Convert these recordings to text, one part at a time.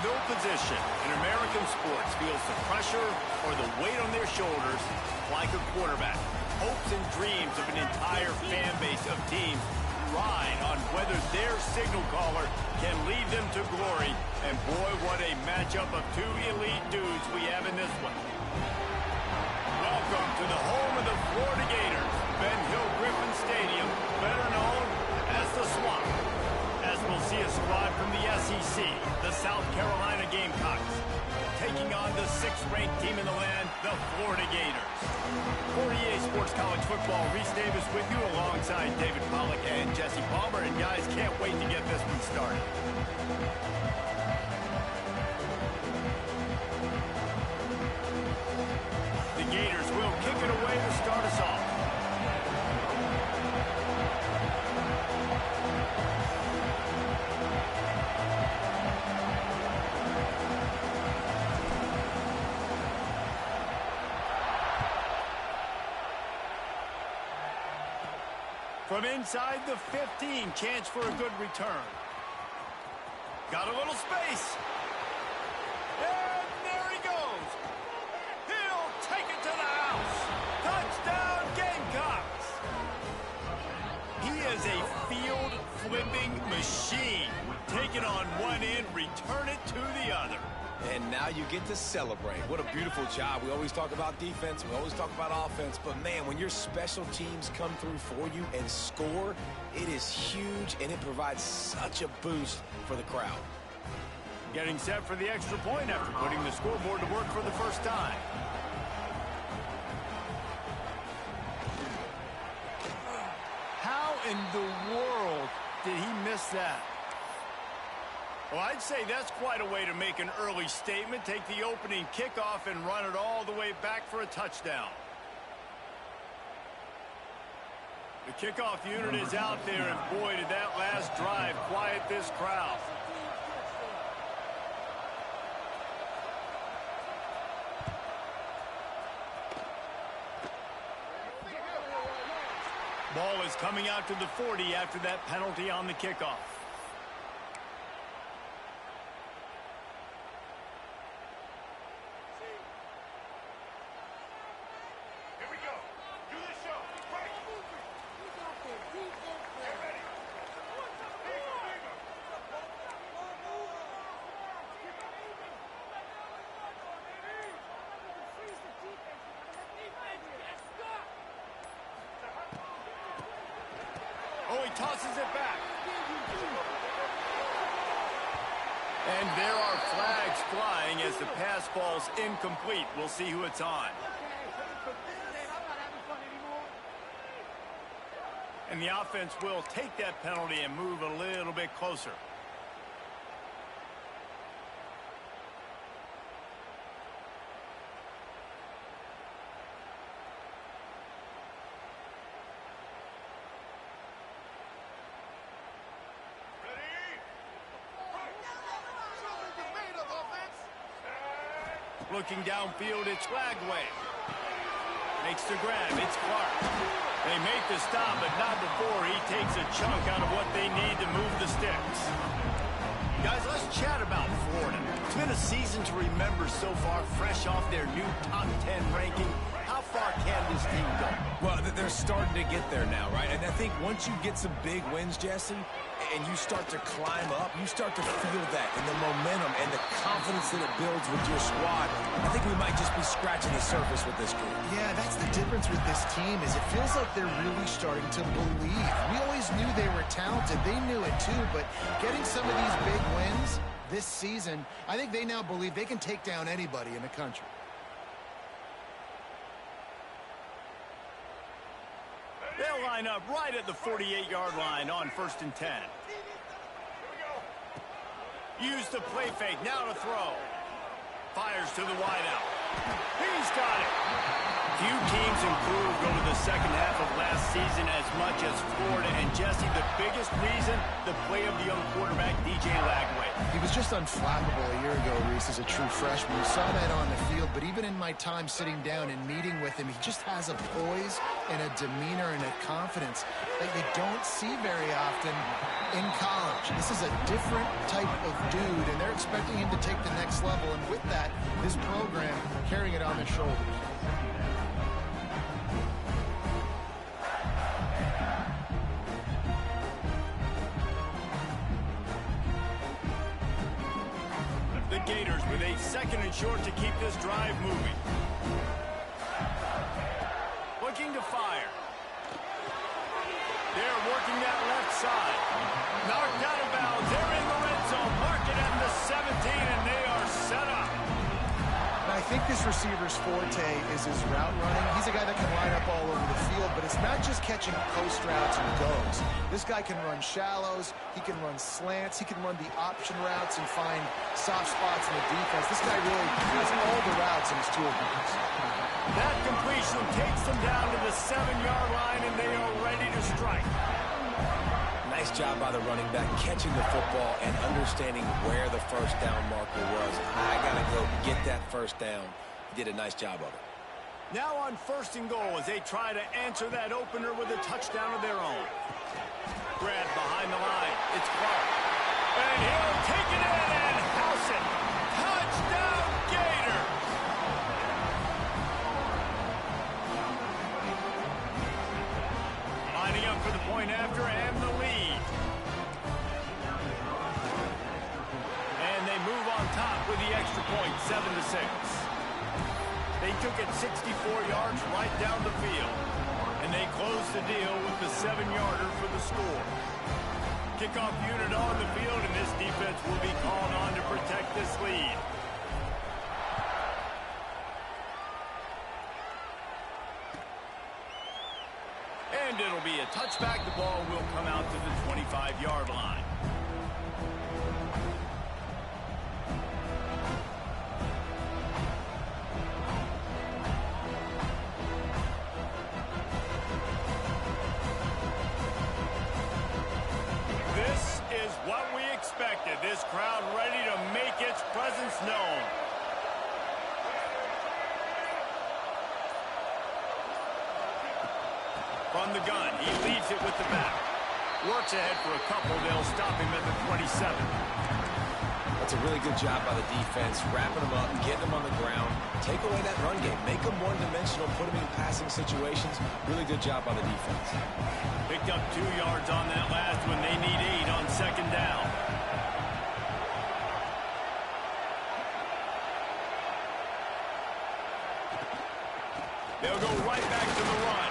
No position in American sports feels the pressure or the weight on their shoulders like a quarterback. Hopes and dreams of an entire fan base of teams ride on whether their signal caller can lead them to glory. And boy, what a matchup of two elite dudes we have in this one. Welcome to the home of the Florida Gators, Ben Hill Griffin Stadium, better known as the Swamp. As we'll see a squad from the SEC, the South Carolina Gamecocks, taking on the 6th-ranked team in the land, the Florida Gators. For EA Sports College Football, Reese Davis with you alongside David Pollack and Jesse Palmer. And guys, can't wait to get this one started. The Gators will kick it away to start us off. From inside the 15, chance for a good return. Got a little space. And there he goes. He'll take it to the house. Touchdown, Gamecocks. He is a field-flipping machine. Take it on one end, return it to the other. And now you get to celebrate. What a beautiful job. We always talk about defense. We always talk about offense. But, man, when your special teams come through for you and score, it is huge, and it provides such a boost for the crowd. Getting set for the extra point after putting the scoreboard to work for the first time. How in the world did he miss that? Well, I'd say that's quite a way to make an early statement. Take the opening kickoff and run it all the way back for a touchdown. The kickoff unit is out there, and boy, did that last drive quiet this crowd. Ball is coming out to the 40 after that penalty on the kickoff. Oh, he tosses it back. And there are flags flying as the pass falls incomplete. We'll see who it's on. And the offense will take that penalty and move a little bit closer. Looking downfield, it's Lagway. Makes the grab, it's Clark. They make the stop, but not before he takes a chunk out of what they need to move the sticks. Guys, let's chat about Florida. It's been a season to remember so far, fresh off their new top 10 ranking. How far can this team go? Well, they're starting to get there now, right? And I think once you get some big wins, Jesse, and you start to climb up, you start to feel that and the momentum and the confidence that it builds with your squad. I think we might just be scratching the surface with this group. Yeah, that's the difference with this team is it feels like they're really starting to believe. We always knew they were talented. They knew it too, but getting some of these big wins this season, I think they now believe they can take down anybody in the country. They'll line up right at the 48-yard line on 1st and 10. Use the play fake, now to throw. Fires to the wideout. He's got it. Few teams improved over the second half of last season as much as Florida. And Jesse, the biggest reason, the play of the young quarterback, DJ Lagway. He was just unflappable a year ago, Reese, as a true freshman. You saw that on the field, but even in my time sitting down and meeting with him, he just has a poise and a demeanor and a confidence that you don't see very often in college. This is a different type of dude, and they're expecting him to take the next level, and with that, this program carrying it on their shoulders. The Gators with a second and short to keep this drive moving. Looking to fire. They're working that left side. Knocked out of bounds. They're in the red zone. Mark it at the 17, and they are set up. I think this receiver's forte is his route running. He's a guy that can line up all over the field, but it's not just catching post routes and goes. This guy can run shallows, he can run slants, he can run the option routes and find soft spots in the defense. This guy really has all the routes in his toolbox. That completion takes them down to the 7-yard line, and they are ready to strike. Nice job by the running back catching the football and understanding where the first down marker was. I got to go get that first down. He did a nice job of it. Now on 1st and goal as they try to answer that opener with a touchdown of their own. Grab behind the line. It's Clark. And he'll take it in and house it. Touchdown, Gators! Lining up for the point after and the lead. And they move on top with the extra point, 7-6. They took it 64 yards right down the field. And they close the deal with the 7-yarder for the score. Kickoff unit on the field, and this defense will be called on to protect this lead. And it'll be a touchback. The ball will come out to the 25-yard line. This is what we expected. This crowd ready to make its presence known. From the gun, he leads it with the back. Works ahead for a couple. They'll stop him at the 27. That's a really good job by the defense, wrapping them up, getting them on the ground, take away that run game, make them one-dimensional, put them in passing situations. Really good job by the defense. Picked up 2 yards on that last one. They need 8 on 2nd down. They'll go right back to the run.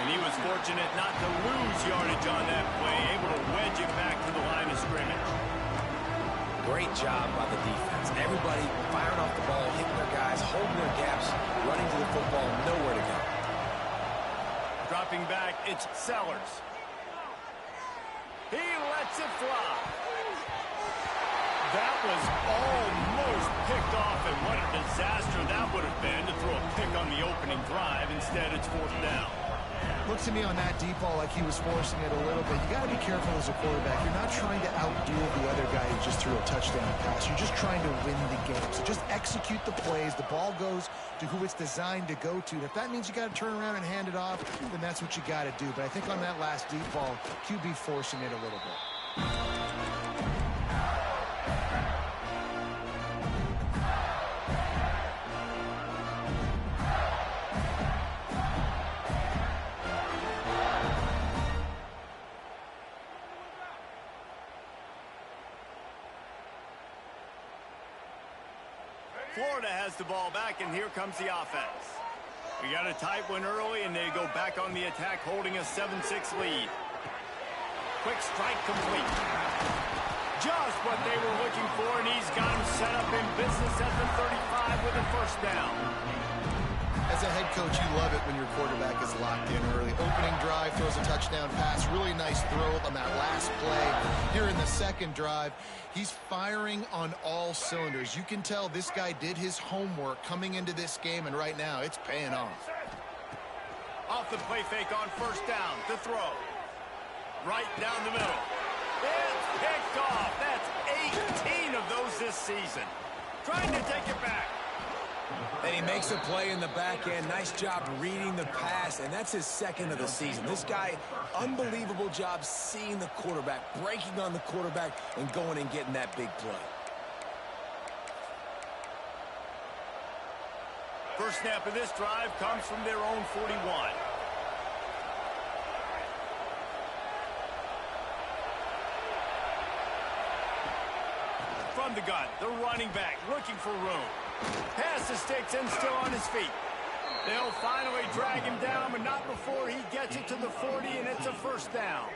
And he was fortunate not to lose yardage on that play, able to wedge it back to the line of scrimmage. Great job by the defense. Everybody firing off the ball, hitting their guys, holding their gaps, running to the football, nowhere to go. Dropping back, it's Sellers. He lets it fly. That was almost picked off, and what a disaster that would have been to throw a pick on the opening drive. Instead, it's 4th down. Looks to me on that deep ball like he was forcing it a little bit. You got to be careful as a quarterback. You're not trying to outduel the other guy who just threw a touchdown pass. You're just trying to win the game. So just execute the plays. The ball goes to who it's designed to go to. And if that means you got to turn around and hand it off, then that's what you got to do. But I think on that last deep ball, QB forcing it a little bit. Florida has the ball back, and here comes the offense. We got a tight one early, and they go back on the attack, holding a 7-6 lead. Quick strike complete. Just what they were looking for, and he's got him set up in business at the 35 with a 1st down. As a head coach, you love it when your quarterback is locked in early. Opening drive, throws a touchdown pass. Really nice throw on that last play. Here in the 2nd drive, he's firing on all cylinders. You can tell this guy did his homework coming into this game, and right now it's paying off. Off the play fake on 1st down to throw. Right down the middle. It's picked off. That's 18 of those this season. Trying to take it back. And he makes a play in the back end. Nice job reading the pass, and that's his second of the season. This guy, unbelievable job seeing the quarterback, breaking on the quarterback, and going and getting that big play. First snap of this drive comes from their own 41. From the gun, the running back looking for room. Pass the sticks and still on his feet. They'll finally drag him down, but not before he gets it to the 40, and it's a first down.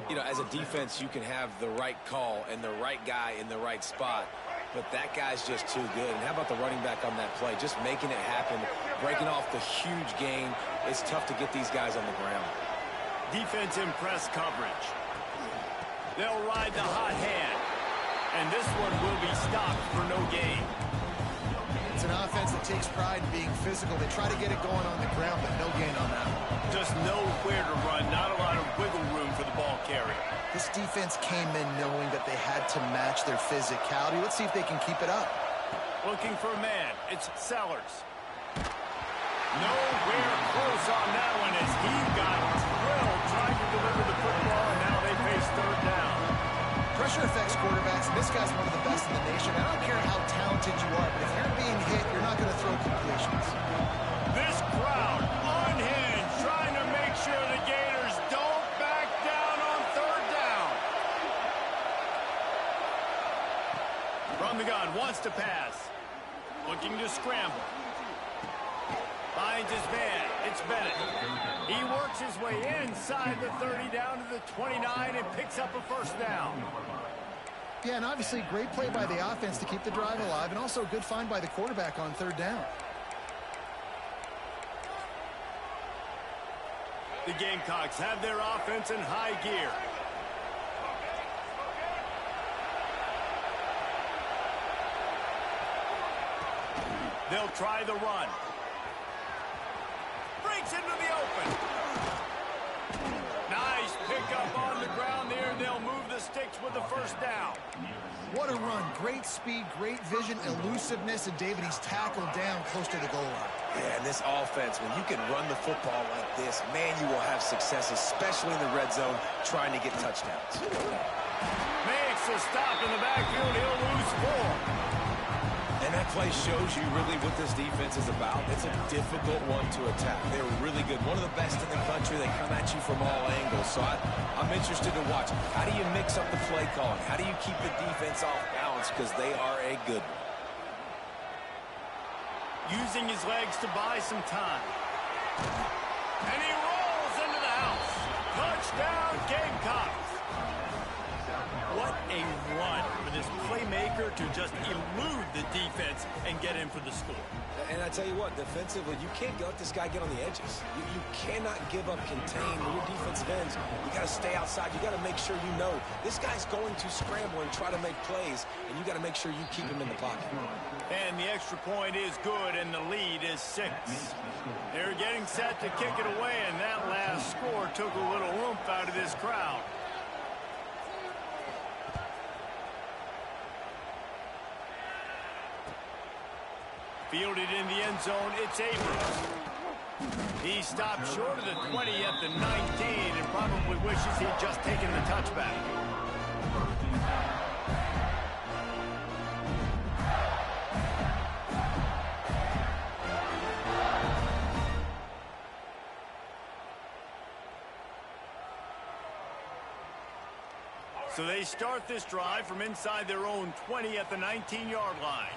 You know, as a defense, you can have the right call and the right guy in the right spot, but that guy's just too good. And how about the running back on that play? Just making it happen, breaking off the huge gain. It's tough to get these guys on the ground. Defense in press coverage. They'll ride the hot hand. And this one will be stopped for no gain. It's an offense that takes pride in being physical. They try to get it going on the ground, but no gain on that. Just nowhere to run. Not a lot of wiggle room for the ball carrier. This defense came in knowing that they had to match their physicality. Let's see if they can keep it up. Looking for a man. It's Sellers. Nowhere close on that one as he got drilled trying to deliver the football, and now they face third down. Pressure affects quarterbacks, and this guy's one of the best in the nation. I don't care how talented you are, but if you're being hit, you're not going to throw completions. This crowd unhinged, trying to make sure the Gators don't back down on third down. From the gun, wants to pass. Looking to scramble. Finds his man. It's Bennett. He works his way inside the 30 down to the 29 and picks up a first down. Yeah, and obviously great play by the offense to keep the drive alive, and also a good find by the quarterback on third down. The Gamecocks have their offense in high gear. They'll try the run. Breaks into the open. Nice pickup on the ground there. They'll move the sticks with the first down. What a run. Great speed, great vision, elusiveness, and David, he's tackled down close to the goal line. Yeah, and this offense, when you can run the football like this, man, you will have success, especially in the red zone, trying to get touchdowns. Makes a stop in the backfield. He'll lose 4. And that play shows you really what this defense is about. It's a difficult one to attack. They're really good. One of the best in the country. They come at you from all angles. So I'm interested to watch. How do you mix up the play calling? How do you keep the defense off balance? Because they are a good one. Using his legs to buy some time. And he rolls into the house. Touchdown, Gamecocks. What a run for this playmaker to just elude the defense and get in for the score. And I tell you what, defensively, you can't let this guy get on the edges. You cannot give up contain when your defensive ends. You got to stay outside. You got to make sure you know this guy's going to scramble and try to make plays, and you got to make sure you keep him in the pocket. And the extra point is good, and the lead is 6. They're getting set to kick it away, and that last score took a little oomph out of this crowd. Fielded in the end zone, it's Abrams. He stopped short of the 20 at the 19 and probably wishes he'd just taken the touchback. So they start this drive from inside their own 20 at the 19-yard line.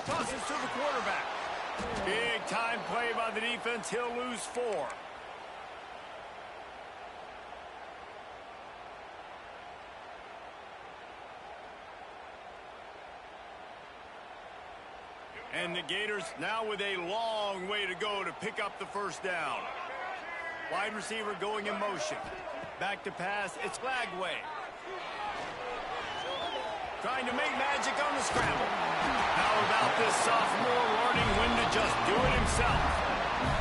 Tosses to the quarterback. Big time play by the defense. He'll lose 4. And the Gators now with a long way to go to pick up the first down. Wide receiver going in motion. Back to pass. It's Lagway. Trying to make magic on the scramble. How about this sophomore learning when to just do it himself?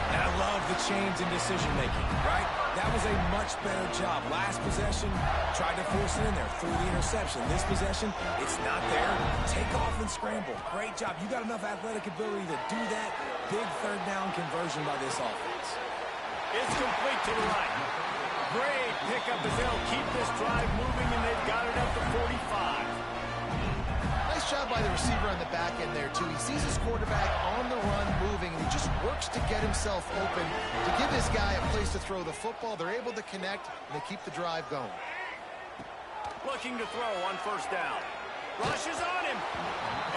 And I love the change in decision-making, right? That was a much better job. Last possession, tried to force it in there, threw the interception. This possession, it's not there. Take off and scramble. Great job. You got enough athletic ability to do that. Big third down conversion by this offense. It's complete to the right. Great pickup as they'll keep this drive moving, and they've got it at the 45. Nice job by the receiver on the back end there, too. He sees his quarterback on the run moving, and he just works to get himself open to give his guy a place to throw the football. They're able to connect, and they keep the drive going. Looking to throw on first down. Rushes on him.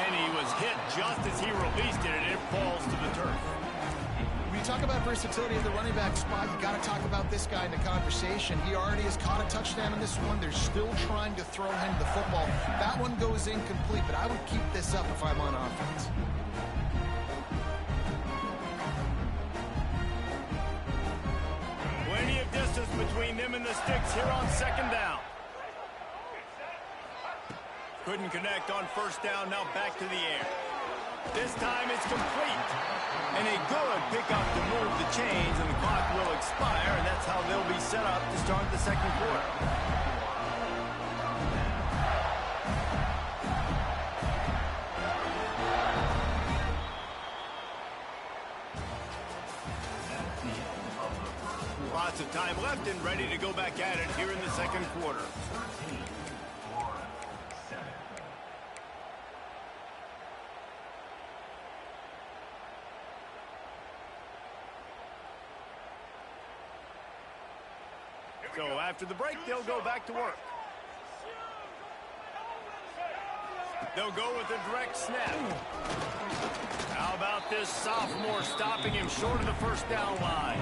And he was hit just as he released it, and it falls to the turf. When you talk about versatility at the running back spot, you got to talk about this guy in the conversation. He already has caught a touchdown in this one. They're still trying to throw him the football. That one goes incomplete, but I would keep this up if I'm on offense. Plenty of distance between them and the sticks here on second down. Couldn't connect on first down, now back to the air. This time it's complete. And a good pickup to move the chains, and the clock will expire, and that's how they'll be set up to start the second quarter. Lots of time left and ready to go back at it here in the second quarter. So after the break, they'll go back to work. They'll go with a direct snap. How about this sophomore stopping him short of the first down line?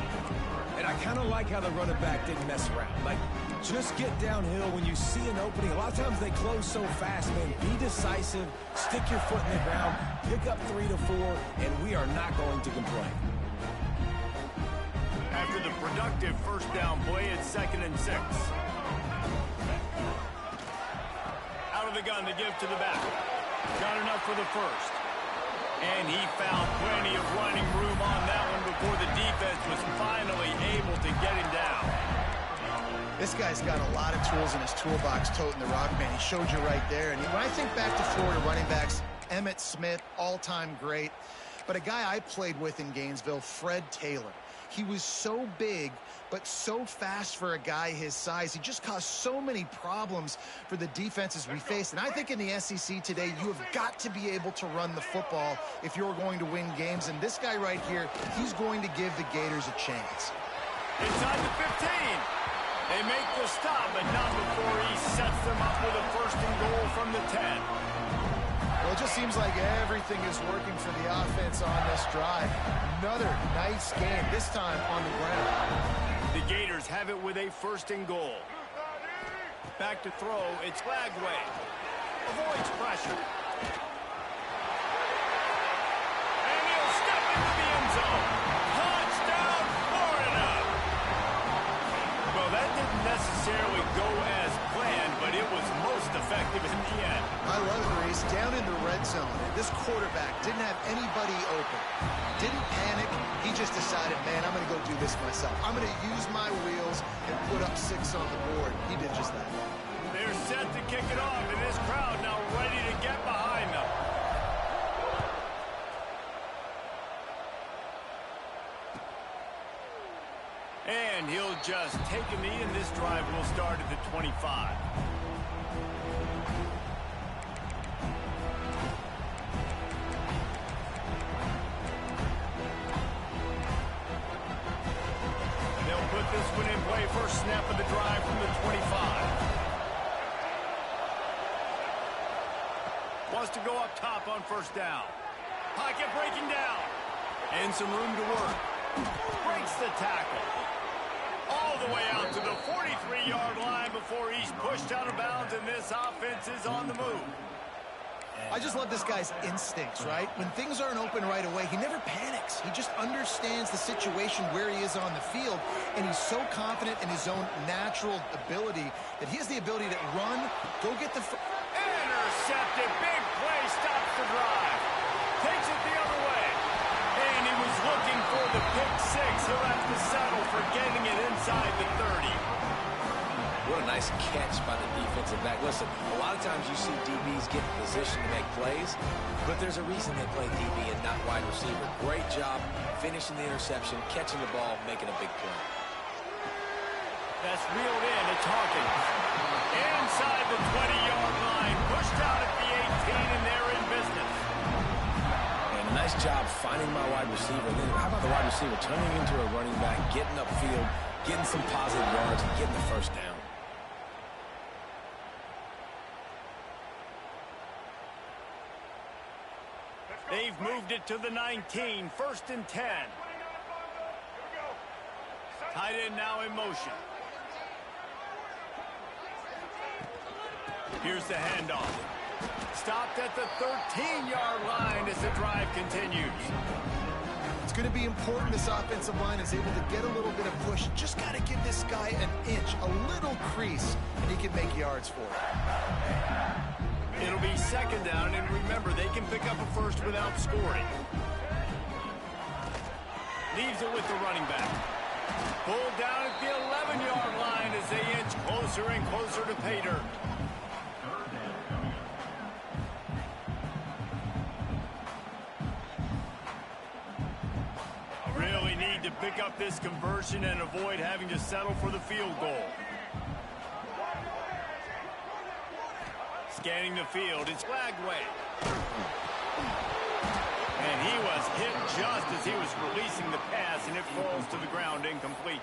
And I kind of like how the running back didn't mess around. Like, just get downhill when you see an opening. A lot of times they close so fast, man. Be decisive, stick your foot in the ground, pick up 3 to 4, and we are not going to complain. After the productive first down play, it's 2nd and 6. Out of the gun to give to the back. Got enough for the first. And he found plenty of running room on that one before the defense was finally able to get him down. This guy's got a lot of tools in his toolbox toting the rock, man. He showed you right there. And when I think back to Florida running backs, Emmitt Smith, all-time great. But a guy I played with in Gainesville, Fred Taylor. He was so big, but so fast for a guy his size. He just caused so many problems for the defenses we faced. And I think in the SEC today, you have got to be able to run the football if you're going to win games. And this guy right here, he's going to give the Gators a chance. Inside the 15. They make the stop, but not before he sets them up with a 1st and goal from the 10. Well, it just seems like everything is working for the offense on this drive. Another nice game, this time on the ground. The Gators have it with a 1st and goal. Back to throw, it's Lagway. Avoids pressure. And he'll step into the end zone. Touchdown, Florida! Well, that didn't necessarily go as planned, but it was most effective in the end. I love it, Reese. Down in the red zone, this quarterback didn't have anybody open. Didn't panic. He just decided, man, I'm going to go do this myself. I'm going to use my wheels and put up 6 on the board. He did just that. They're set to kick it off, and this crowd now ready to get behind them. And he'll just take a knee, and this drive will start at the 25. They'll put this one in play. First snap of the drive from the 25. Wants to go up top on first down. Pocket breaking down. And some room to work. Breaks the tackle. All the way out to the 43-yard line before he's pushed out of bounds, and this offense is on the move. I just love this guy's instincts, right? When things aren't open right away, he never panics. He just understands the situation where he is on the field, and he's so confident in his own natural ability that he has the ability to run, go get the... Interception! intercepted. Big play stops the drive. Takes it the other way. And he was looking for the pick six. He'll have to settle for getting it inside the 30. What a nice catch by the defensive back. Listen, a lot of times you see DBs get in position to make plays, but there's a reason they play DB and not wide receiver. Great job finishing the interception, catching the ball, making a big play. That's reeled in. It's Hawkins. Inside the 20-yard line. Pushed out at the 18, and they're in business. And a nice job finding my wide receiver. Then how about the wide receiver turning into a running back, getting upfield, getting some positive yards, and getting the first down. They've moved it to the 19. 1st and 10. Tight end now in motion. Here's the handoff. Stopped at the 13-yard line as the drive continues. It's going to be important this offensive line is able to get a little bit of push. Just got to give this guy an inch, a little crease, and he can make yards for it. It'll be 2nd down, and remember, they can pick up a first without scoring. Leaves it with the running back. Pulled down at the 11-yard line as they inch closer and closer to pay dirt. Really need to pick up this conversion and avoid having to settle for the field goal. Scanning the field, it's flagged away. And he was hit just as he was releasing the pass, and it falls to the ground incomplete.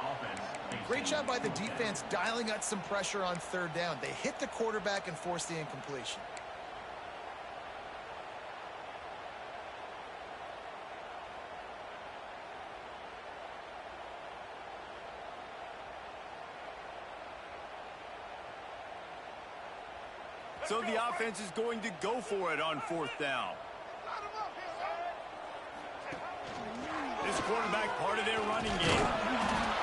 Great job by the defense dialing up some pressure on 3rd down. They hit the quarterback and forced the incompletion. So the offense is going to go for it on 4th down. This quarterback part of their running game.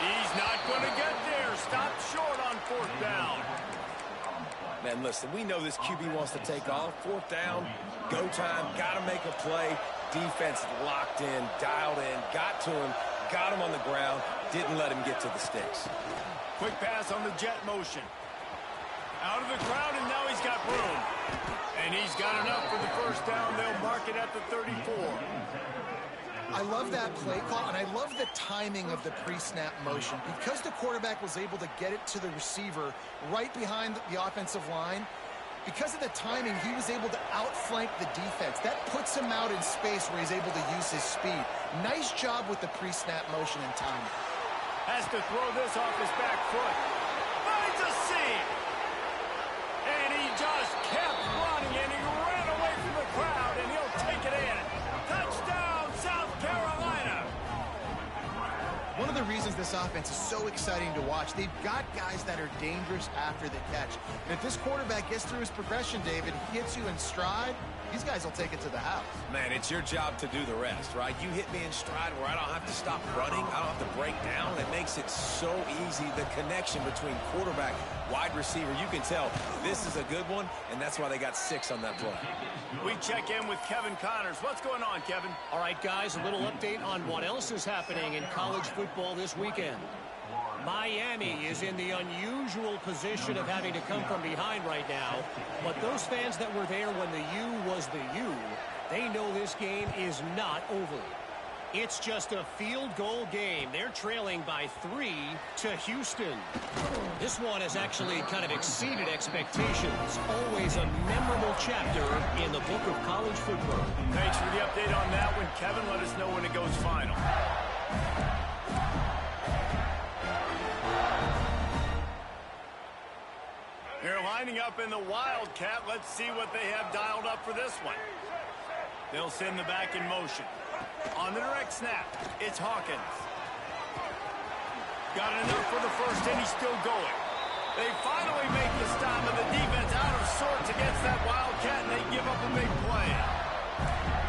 He's not going to get there. Stopped short on 4th down. Man, listen, we know this QB wants to take off. 4th down, go time, got to make a play. Defense locked in, dialed in, got to him, got him on the ground, didn't let him get to the sticks. Quick pass on the jet motion. Out of the crowd, and now he's got room. And he's got enough for the 1st down. They'll mark it at the 34. I love that play call, and I love the timing of the pre-snap motion. Because the quarterback was able to get it to the receiver right behind the offensive line, because of the timing, he was able to outflank the defense. That puts him out in space where he's able to use his speed. Nice job with the pre-snap motion and timing. Has to throw this off his back foot. Finds a seam. And he just kept running, and he ran away from the crowd, and he'll take it in. Touchdown, South Carolina. One of the reasons this offense is so exciting to watch, they've got guys that are dangerous after the catch. And if this quarterback gets through his progression, David, he hits you in stride, these guys will take it to the house. Man, it's your job to do the rest, right? You hit me in stride where I don't have to stop running. I don't have to break down. It makes it so easy. The connection between quarterback, wide receiver, you can tell this is a good one, and that's why they got 6 on that play. We check in with Kevin Connors. What's going on, Kevin? All right, guys, a little update on what else is happening in college football this weekend. Miami is in the unusual position of having to come from behind right now, but those fans that were there when the U was the U, they know this game is not over. It's just a field goal game. They're trailing by 3 to Houston. This one has actually kind of exceeded expectations. Always a memorable chapter in the book of college football. Thanks for the update on that one, Kevin. Let us know when it goes final. They're lining up in the Wildcat. Let's see what they have dialed up for this one. They'll send the back in motion. On the direct snap, it's Hawkins. Got enough for the first, and he's still going. They finally make the stop, and the defense out of sorts against that Wildcat, and they give up a big play.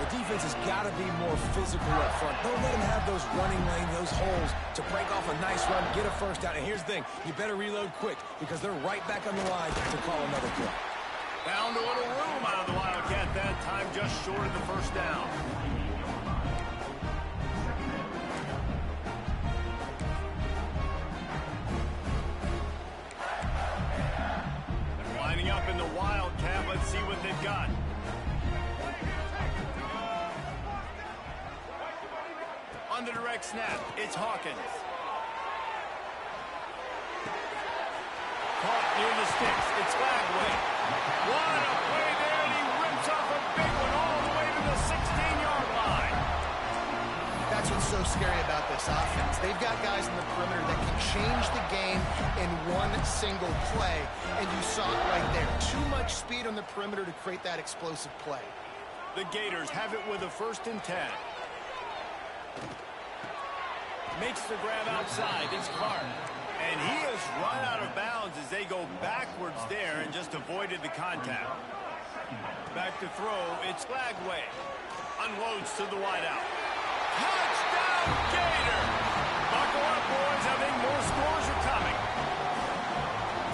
The defense has got to be more physical up front. Don't let them have those running lanes, those holes to break off a nice run, get a first down. And here's the thing, you better reload quick because they're right back on the line to call another play. Found a little room out of the Wildcat that time, just short of the first down. They're lining up in the Wildcat. Let's see what they've got. On the direct snap, it's Hawkins. Caught near the sticks. It's Flagway. What a play there, and he rips off a big one all the way to the 16-yard line. That's what's so scary about this offense. They've got guys in the perimeter that can change the game in one single play, and you saw it right there. Too much speed on the perimeter to create that explosive play. The Gators have it with a 1st and 10. Makes the grab outside. It's Clark. And he has run out of bounds as they go backwards there and just avoided the contact. Back to throw. It's Flagway. Unloads to the wideout. Touchdown, Gator! Buckle up, boys. I think more scores are coming.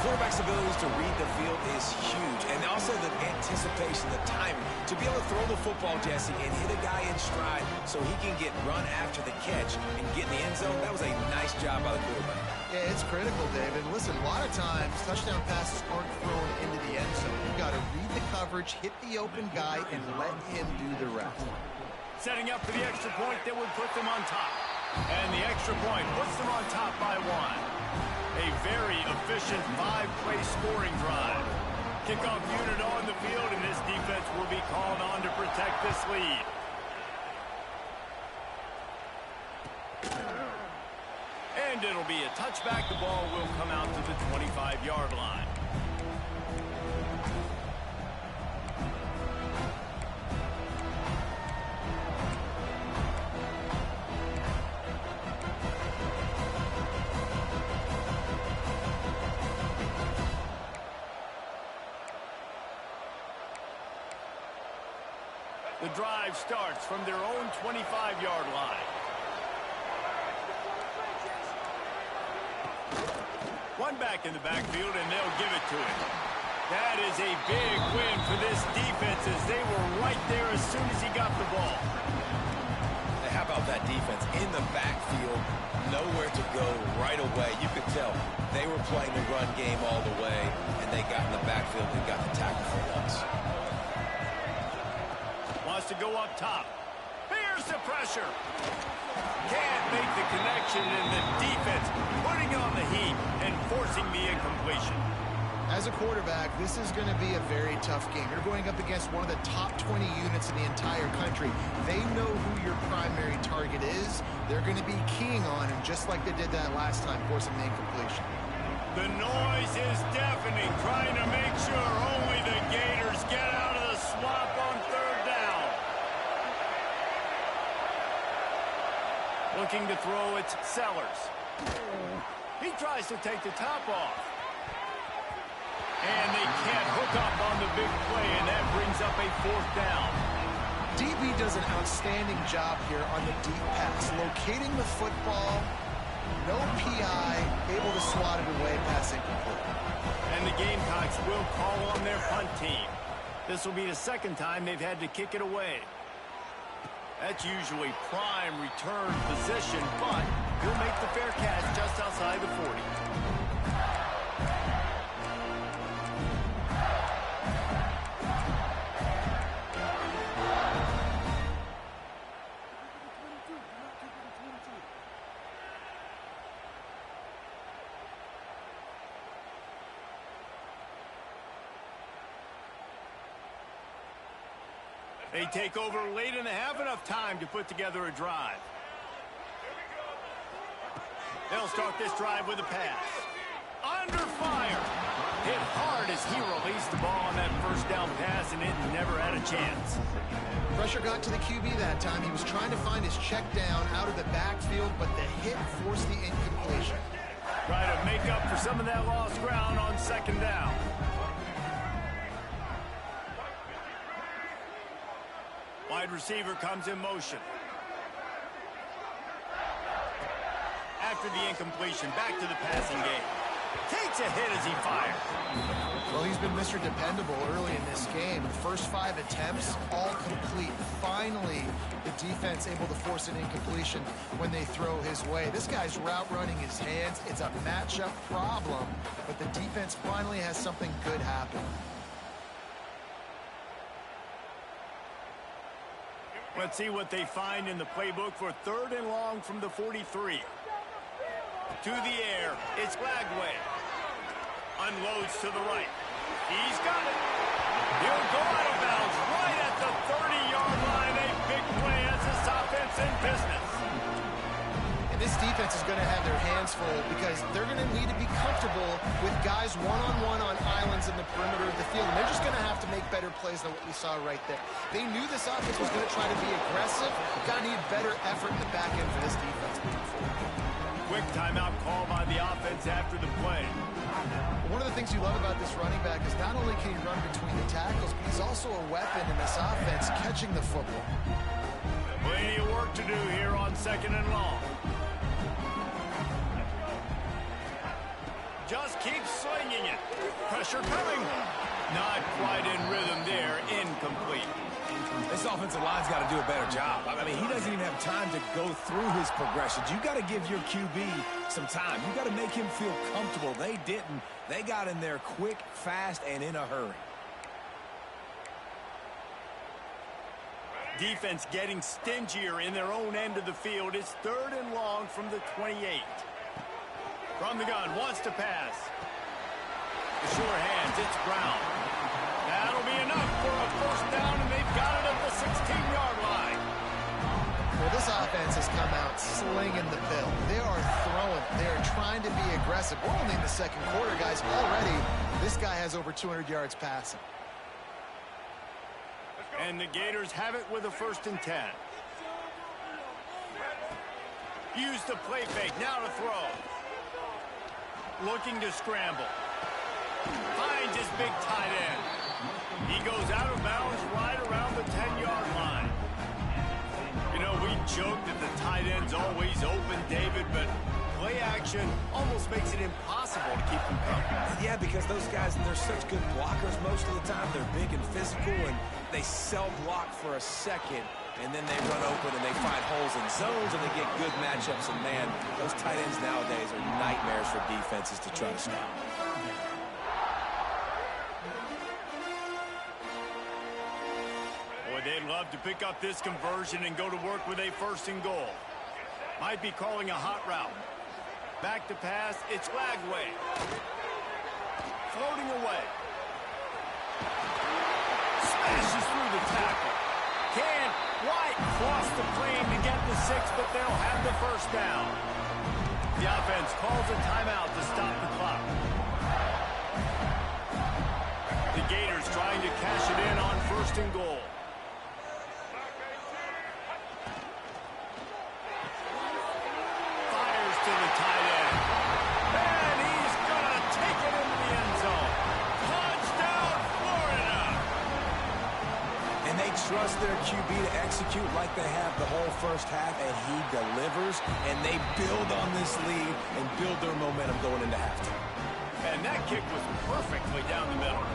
Quarterback's abilities to read the field is huge, and also the anticipation, the timing. To be able to throw the football, Jesse, and hit a guy in stride so he can get run after the catch and get in the end zone, that was a nice job by the quarterback. Yeah, it's critical, David. Listen, a lot of times, touchdown passes aren't thrown into the end zone. You've got to read the coverage, hit the open guy, and let him do the rest. Setting up for the extra point that would put them on top. And the extra point puts them on top by 1. A very efficient 5-play scoring drive. Kickoff unit on the field, and this defense will be called on to protect this lead. And it'll be a touchback. The ball will come out to the 25-yard line. The drive starts from their own 25-yard line. One back in the backfield, and they'll give it to him. That is a big win for this defense as they were right there as soon as he got the ball. And how about that defense in the backfield, nowhere to go right away. You could tell they were playing the run game all the way, and they got in the backfield and got the tackle for once. Wants to go up top. Here's the pressure. Can't make the connection, and the defense putting on the heat and forcing the incompletion. As a quarterback, this is going to be a very tough game. You're going up against one of the top 20 units in the entire country. They know who your primary target is. They're going to be keying on him, just like they did that last time, forcing the incompletion. The noise is deafening, trying to make sure only the Gators get out of the swamp on 3rd down. Looking to throw, it's Sellers. He tries to take the top off. And they can't hook up on the big play, and that brings up a 4th down. DB does an outstanding job here on the deep pass, locating the football, no PI, able to swat it away, passing complete. And the Gamecocks will call on their punt team. This will be the 2nd time they've had to kick it away. That's usually prime return position, but he'll make the fair catch just outside the 40. They take over late in the half, enough time to put together a drive. They'll start this drive with a pass. Under fire. Hit hard as he released the ball on that 1st down pass, and it never had a chance. Pressure got to the QB that time. He was trying to find his check down out of the backfield, but the hit forced the incompletion. Try to make up for some of that lost ground on 2nd down. Wide receiver comes in motion. After the incompletion, back to the passing game. Takes a hit as he fires. Well, he's been Mr. Dependable early in this game. The first 5 attempts, all complete. Finally, the defense able to force an incompletion when they throw his way. This guy's route running his hands. It's a matchup problem, but the defense finally has something good happen. Let's see what they find in the playbook for 3rd and long from the 43. To the air, it's Lagway. Unloads to the right. He's got it. He'll go out of bounds right at the 30-yard line. A big play as this offense in business. And this defense is going to have their hands full because they're going to need to be comfortable with guys one-on-one on islands in the perimeter of the field. And they're just going to have to make better plays than what we saw right there. They knew this offense was going to try to be aggressive. Got to need better effort in the back end for this defense moving forward. Quick timeout call by the offense after the play. One of the things you love about this running back is not only can he run between the tackles, but he's also a weapon in this offense catching the football. Plenty of work to do here on 2nd and long. Just keeps swinging it. Pressure coming. Not quite in rhythm there. Incomplete. This offensive line's got to do a better job. I mean, he doesn't even have time to go through his progressions. You got to give your QB some time. You got to make him feel comfortable. They didn't. They got in there quick, fast, and in a hurry. Defense getting stingier in their own end of the field. It's 3rd and long from the 28. From the gun, wants to pass. The sure hands, it's Brown. That'll be enough for a 1st down, and they've got it at the 16-yard line. Well, this offense has come out slinging the pill. They are throwing. They are trying to be aggressive. We're only in the 2nd quarter, guys. Already, this guy has over 200 yards passing. And the Gators have it with a 1st and 10. Use the play fake, now to throw. Looking to scramble. Finds his big tight end. He goes out of bounds right around the 10-yard line. You know, we joke that the tight end's always open, David, but play action almost makes it impossible to keep them coming. Yeah, because those guys, they're such good blockers most of the time. They're big and physical, and they sell block for a second, and then they run open and they find holes in zones, and they get good matchups. And, man, those tight ends nowadays are nightmares for defenses to try to stop. Boy, they'd love to pick up this conversion and go to work with a 1st and goal. Might be calling a hot route. Back to pass, it's Lagway. Floating away. Smashes through the tackle. Can't quite cross the plane to get the 6, but they'll have the 1st down. The offense calls a timeout to stop the clock. The Gators trying to cash it in on 1st and goal. To the tight end. And he's going to take it into the end zone. Touchdown, Florida! And they trust their QB to execute like they have the whole 1st half, and he delivers, and they build on this lead and build their momentum going into halftime. And that kick was perfectly down the middle.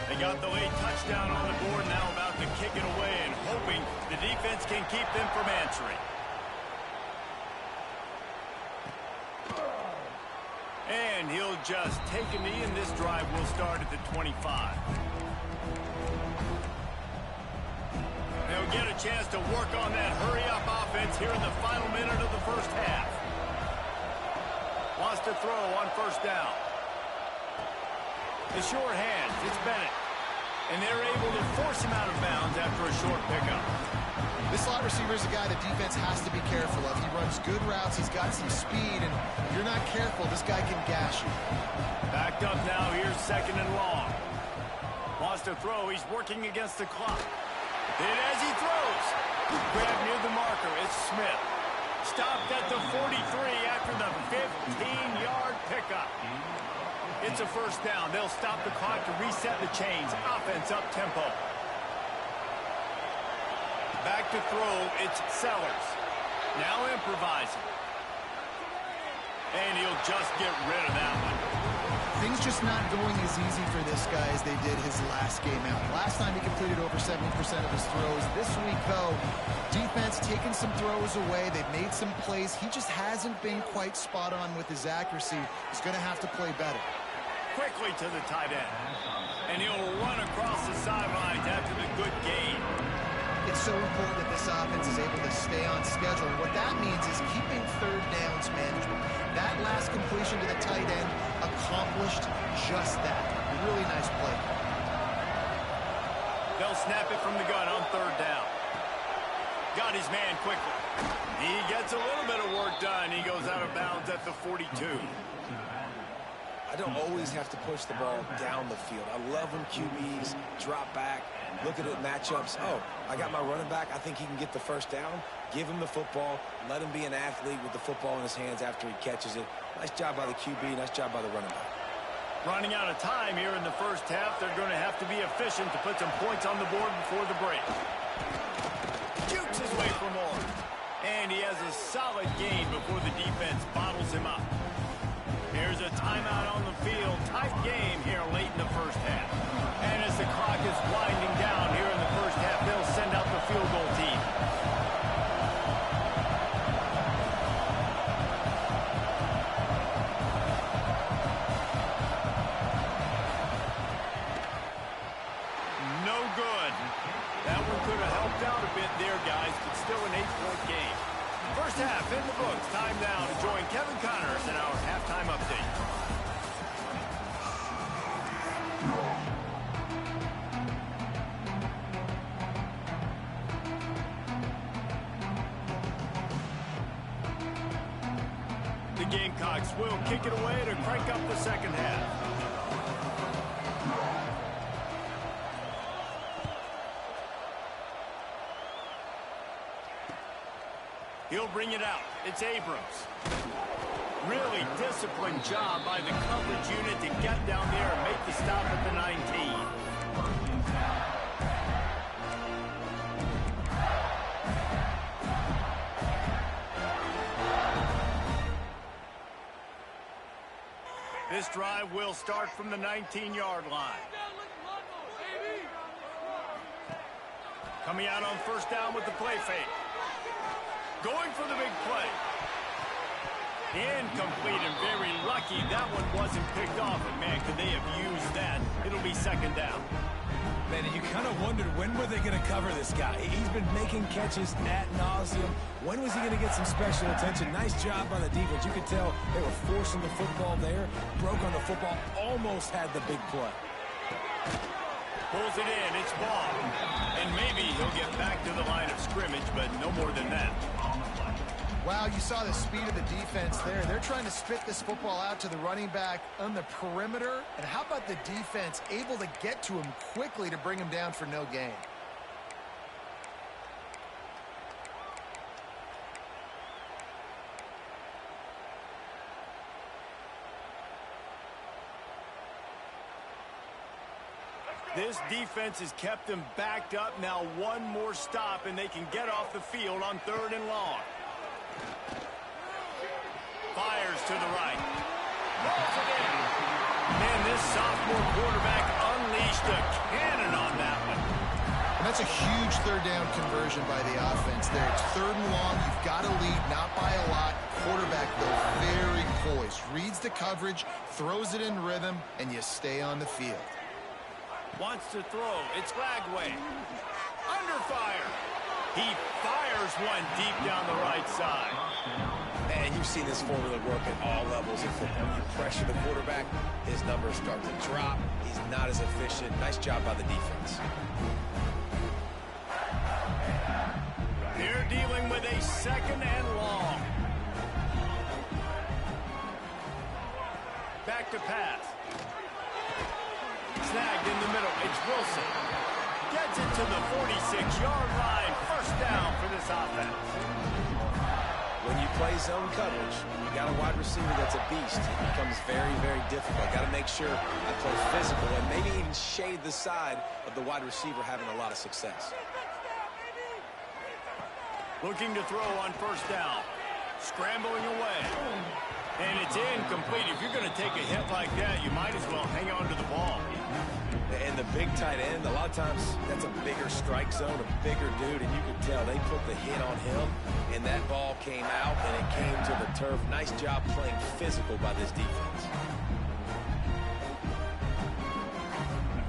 They got the late touchdown on the board, now about to kick it away and hoping the defense can keep them from answering. And he'll just take a knee, and this drive will start at the 25. They'll get a chance to work on that hurry-up offense here in the final minute of the 1st half. Wants to throw on 1st down. The short hands, it's Bennett. And they're able to force him out of bounds after a short pickup. This slot receiver is a guy the defense has to be careful of. He runs good routes, he's got some speed, and if you're not careful, this guy can gash you. Backed up now, here's 2nd and long. Wants to throw, he's working against the clock. Hit as he throws. Grab near the marker, it's Smith. Stopped at the 43 after the 15-yard pickup. It's a 1st down. They'll stop the clock to reset the chains. Offense up tempo. Back to throw, it's Sellers. Now improvising. And he'll just get rid of that one. Things just not going as easy for this guy as they did his last game out. Last time he completed over 70% of his throws. This week, though, defense taking some throws away. They've made some plays. He just hasn't been quite spot on with his accuracy. He's going to have to play better. Quickly to the tight end. And he'll run across the sidelines after the good gain. It's so important that this offense is able to stay on schedule. What that means is keeping third downs management. That last completion to the tight end accomplished just that. Really nice play. They'll snap it from the gun on third down. Got his man quickly. He gets a little bit of work done. He goes out of bounds at the 42. I don't always have to push the ball down the field. I love when QBs drop back, look at it, matchups. Oh, I got my running back. I think he can get the first down. Give him the football. Let him be an athlete with the football in his hands after he catches it. Nice job by the QB. Nice job by the running back. Running out of time here in the first half. They're going to have to be efficient to put some points on the board before the break. Jukes his way for more. And he has a solid gain before the defense bottles him up. Here's a timeout on the field. Tight game here late in the first half. And as the clock is winding down here in the first half, they'll send out the field goal team. No good. That one could have helped out a bit there, guys, but still an 8-point game. First half in the books. Time now to join Kevin Connors in our halftime update. The Gamecocks will kick it away to crank up the second half. He'll bring it out. It's Abrams. Really disciplined job by the coverage unit to get down there and make the stop at the 19. This drive will start from the 19-yard line. Coming out on first down with the play fake. Going for the big play. Incomplete and very lucky that one wasn't picked off. And man, could they have used that? It'll be second down. Man, you kind of wondered when were they going to cover this guy. He's been making catches ad nauseum. When was he going to get some special attention? Nice job by the defense. You could tell they were forcing the football there. Broke on the football. Almost had the big play. Pulls it in. It's ball. And maybe he'll get back to the line of scrimmage, but no more than that. Wow, you saw the speed of the defense there. They're trying to spit this football out to the running back on the perimeter. And how about the defense able to get to him quickly to bring him down for no gain? This defense has kept them backed up. Now one more stop, and they can get off the field on third and long. Fires to the right. Rolls it in. Man, this sophomore quarterback unleashed a cannon on that one. And that's a huge third down conversion by the offense there. It's third and long. You've got to lead, not by a lot. Quarterback, though, very poised. Reads the coverage, throws it in rhythm, and you stay on the field. Wants to throw. It's Lagway. Under fire. He fires one deep down the right side. And you've seen this formula work at all levels of football. You pressure the quarterback, his numbers start to drop. He's not as efficient. Nice job by the defense. They're dealing with a second and long. Back to pass. Snagged in the middle. It's Wilson. Gets it to the 46-yard line. First down for this offense. When you play zone coverage, you got a wide receiver that's a beast. It becomes very, very difficult. Got to make sure I play physical and maybe even shade the side of the wide receiver having a lot of success. Looking to throw on first down. Scrambling away. And it's incomplete. If you're going to take a hit like that, you might as well hang on to the ball. And the big tight end, a lot of times that's a bigger strike zone, a bigger dude, and you can tell they put the hit on him, and that ball came out, and it came to the turf. Nice job playing physical by this defense.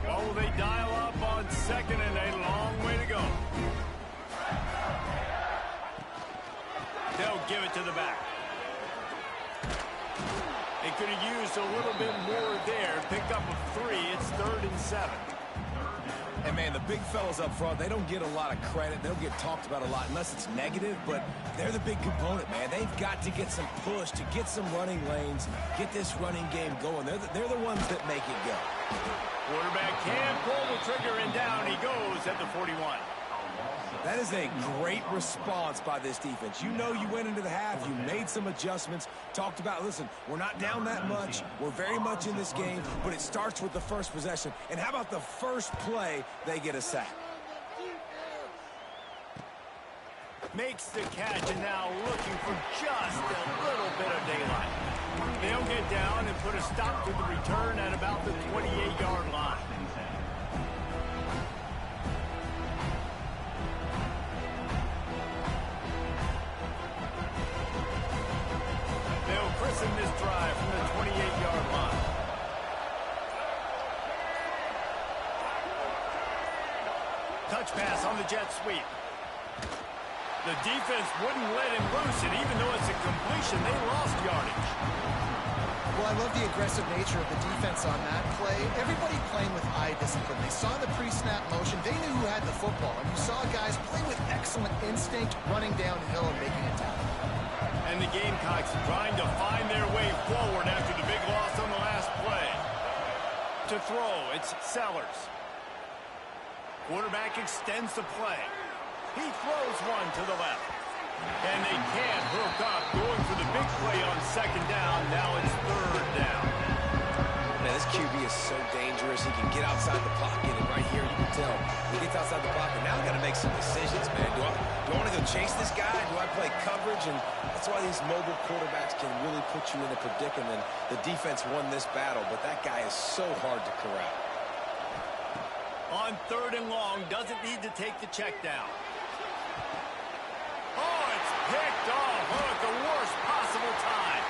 Oh, they dial up on second, and a long way to go. They'll give it to the back. They could have used a little bit more there. Pick up a 3. It's 3rd and 7. And, man, the big fellas up front, they don't get a lot of credit. They don't get talked about a lot unless it's negative, but they're the big component, man. They've got to get some push, to get some running lanes, get this running game going. They're the ones that make it go. Quarterback can pull the trigger, and down he goes at the 41. That is a great response by this defense. You know you went into the half. You made some adjustments. Talked about, listen, we're not down that much. We're very much in this game, but it starts with the first possession. And how about the first play, they get a sack? Makes the catch, and now looking for just a little bit of daylight. They'll get down and put a stop to the return at about the 28-yard line. In this drive from the 28-yard line. Touch pass on the jet sweep. The defense wouldn't let him loose, and even though it's a completion, they lost yardage. Well, I love the aggressive nature of the defense on that play. Everybody playing with eye discipline. They saw the pre-snap motion. They knew who had the football, and you saw guys play with excellent instinct, running downhill and making a tackle. And the Gamecocks trying to find their way forward after the big loss on the last play. To throw, it's Sellers. Quarterback extends the play. He throws one to the left. And they can't hook up, going for the big play on second down. Now it's 3rd down. Man, this QB is so dangerous. He can get outside the pocket, and right here you can tell he gets outside the pocket. Now I got to make some decisions, man. Do I want to go chase this guy? Do I play coverage? And that's why these mobile quarterbacks can really put you in a predicament. The defense won this battle, but that guy is so hard to corral. On 3rd and long, doesn't need to take the check down. Oh, it's picked off at the worst possible time.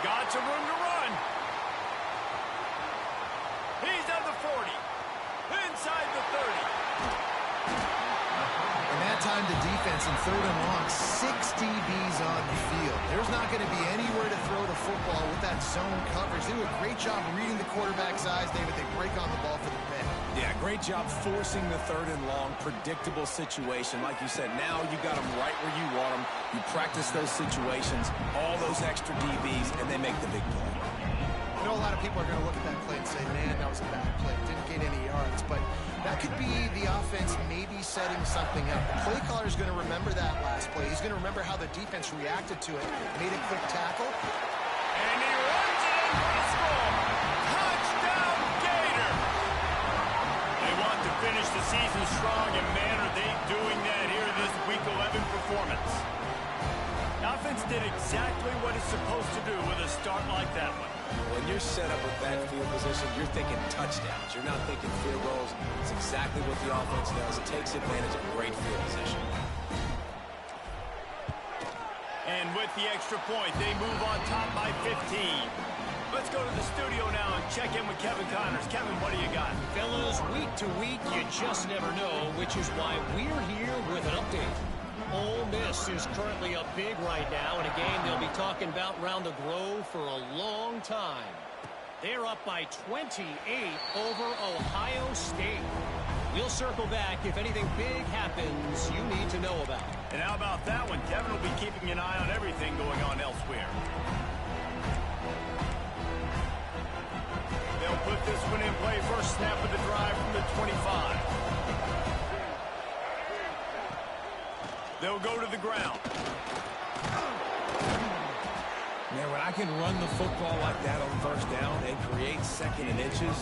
Got some room to run. He's at the 40. Inside the 30. And that time the defense in 3rd and long, 6 DBs on the field. There's not going to be anywhere to throw the football with that zone coverage. They do a great job reading the quarterback's eyes, David. They break on the ball for the pin. Yeah, great job forcing the 3rd and long, predictable situation. Like you said, now you got them right where you want them. You practice those situations, all those extra DBs, and they make the big play. I know a lot of people are going to look at that play and say, man, that was a bad play. Didn't get any yards. But that could be the offense maybe setting something up. The play caller is going to remember that last play. He's going to remember how the defense reacted to it. Made a quick tackle. And he runs it in for the score. Touchdown, Gator. They want to finish the season strong, and man, are they doing that here in this Week 11 performance. The offense did exactly what it's supposed to do with a start like that one. When you're set up with that field position, you're thinking touchdowns. You're not thinking field goals. It's exactly what the offense does. It takes advantage of great field position. And with the extra point, they move on top by 15. Let's go to the studio now and check in with Kevin Connors. Kevin, what do you got? Fellas, week to week, you just never know, which is why we're here with an update. Ole Miss is currently up big right now in a game they'll be talking about around the Grove for a long time. They're up by 28 over Ohio State. We'll circle back if anything big happens you need to know about. And how about that one? Kevin will be keeping an eye on everything going on elsewhere. They'll put this one in play. First snap of the drive from the 25. They'll go to the ground. Man, when I can run the football like that on first down and create second and inches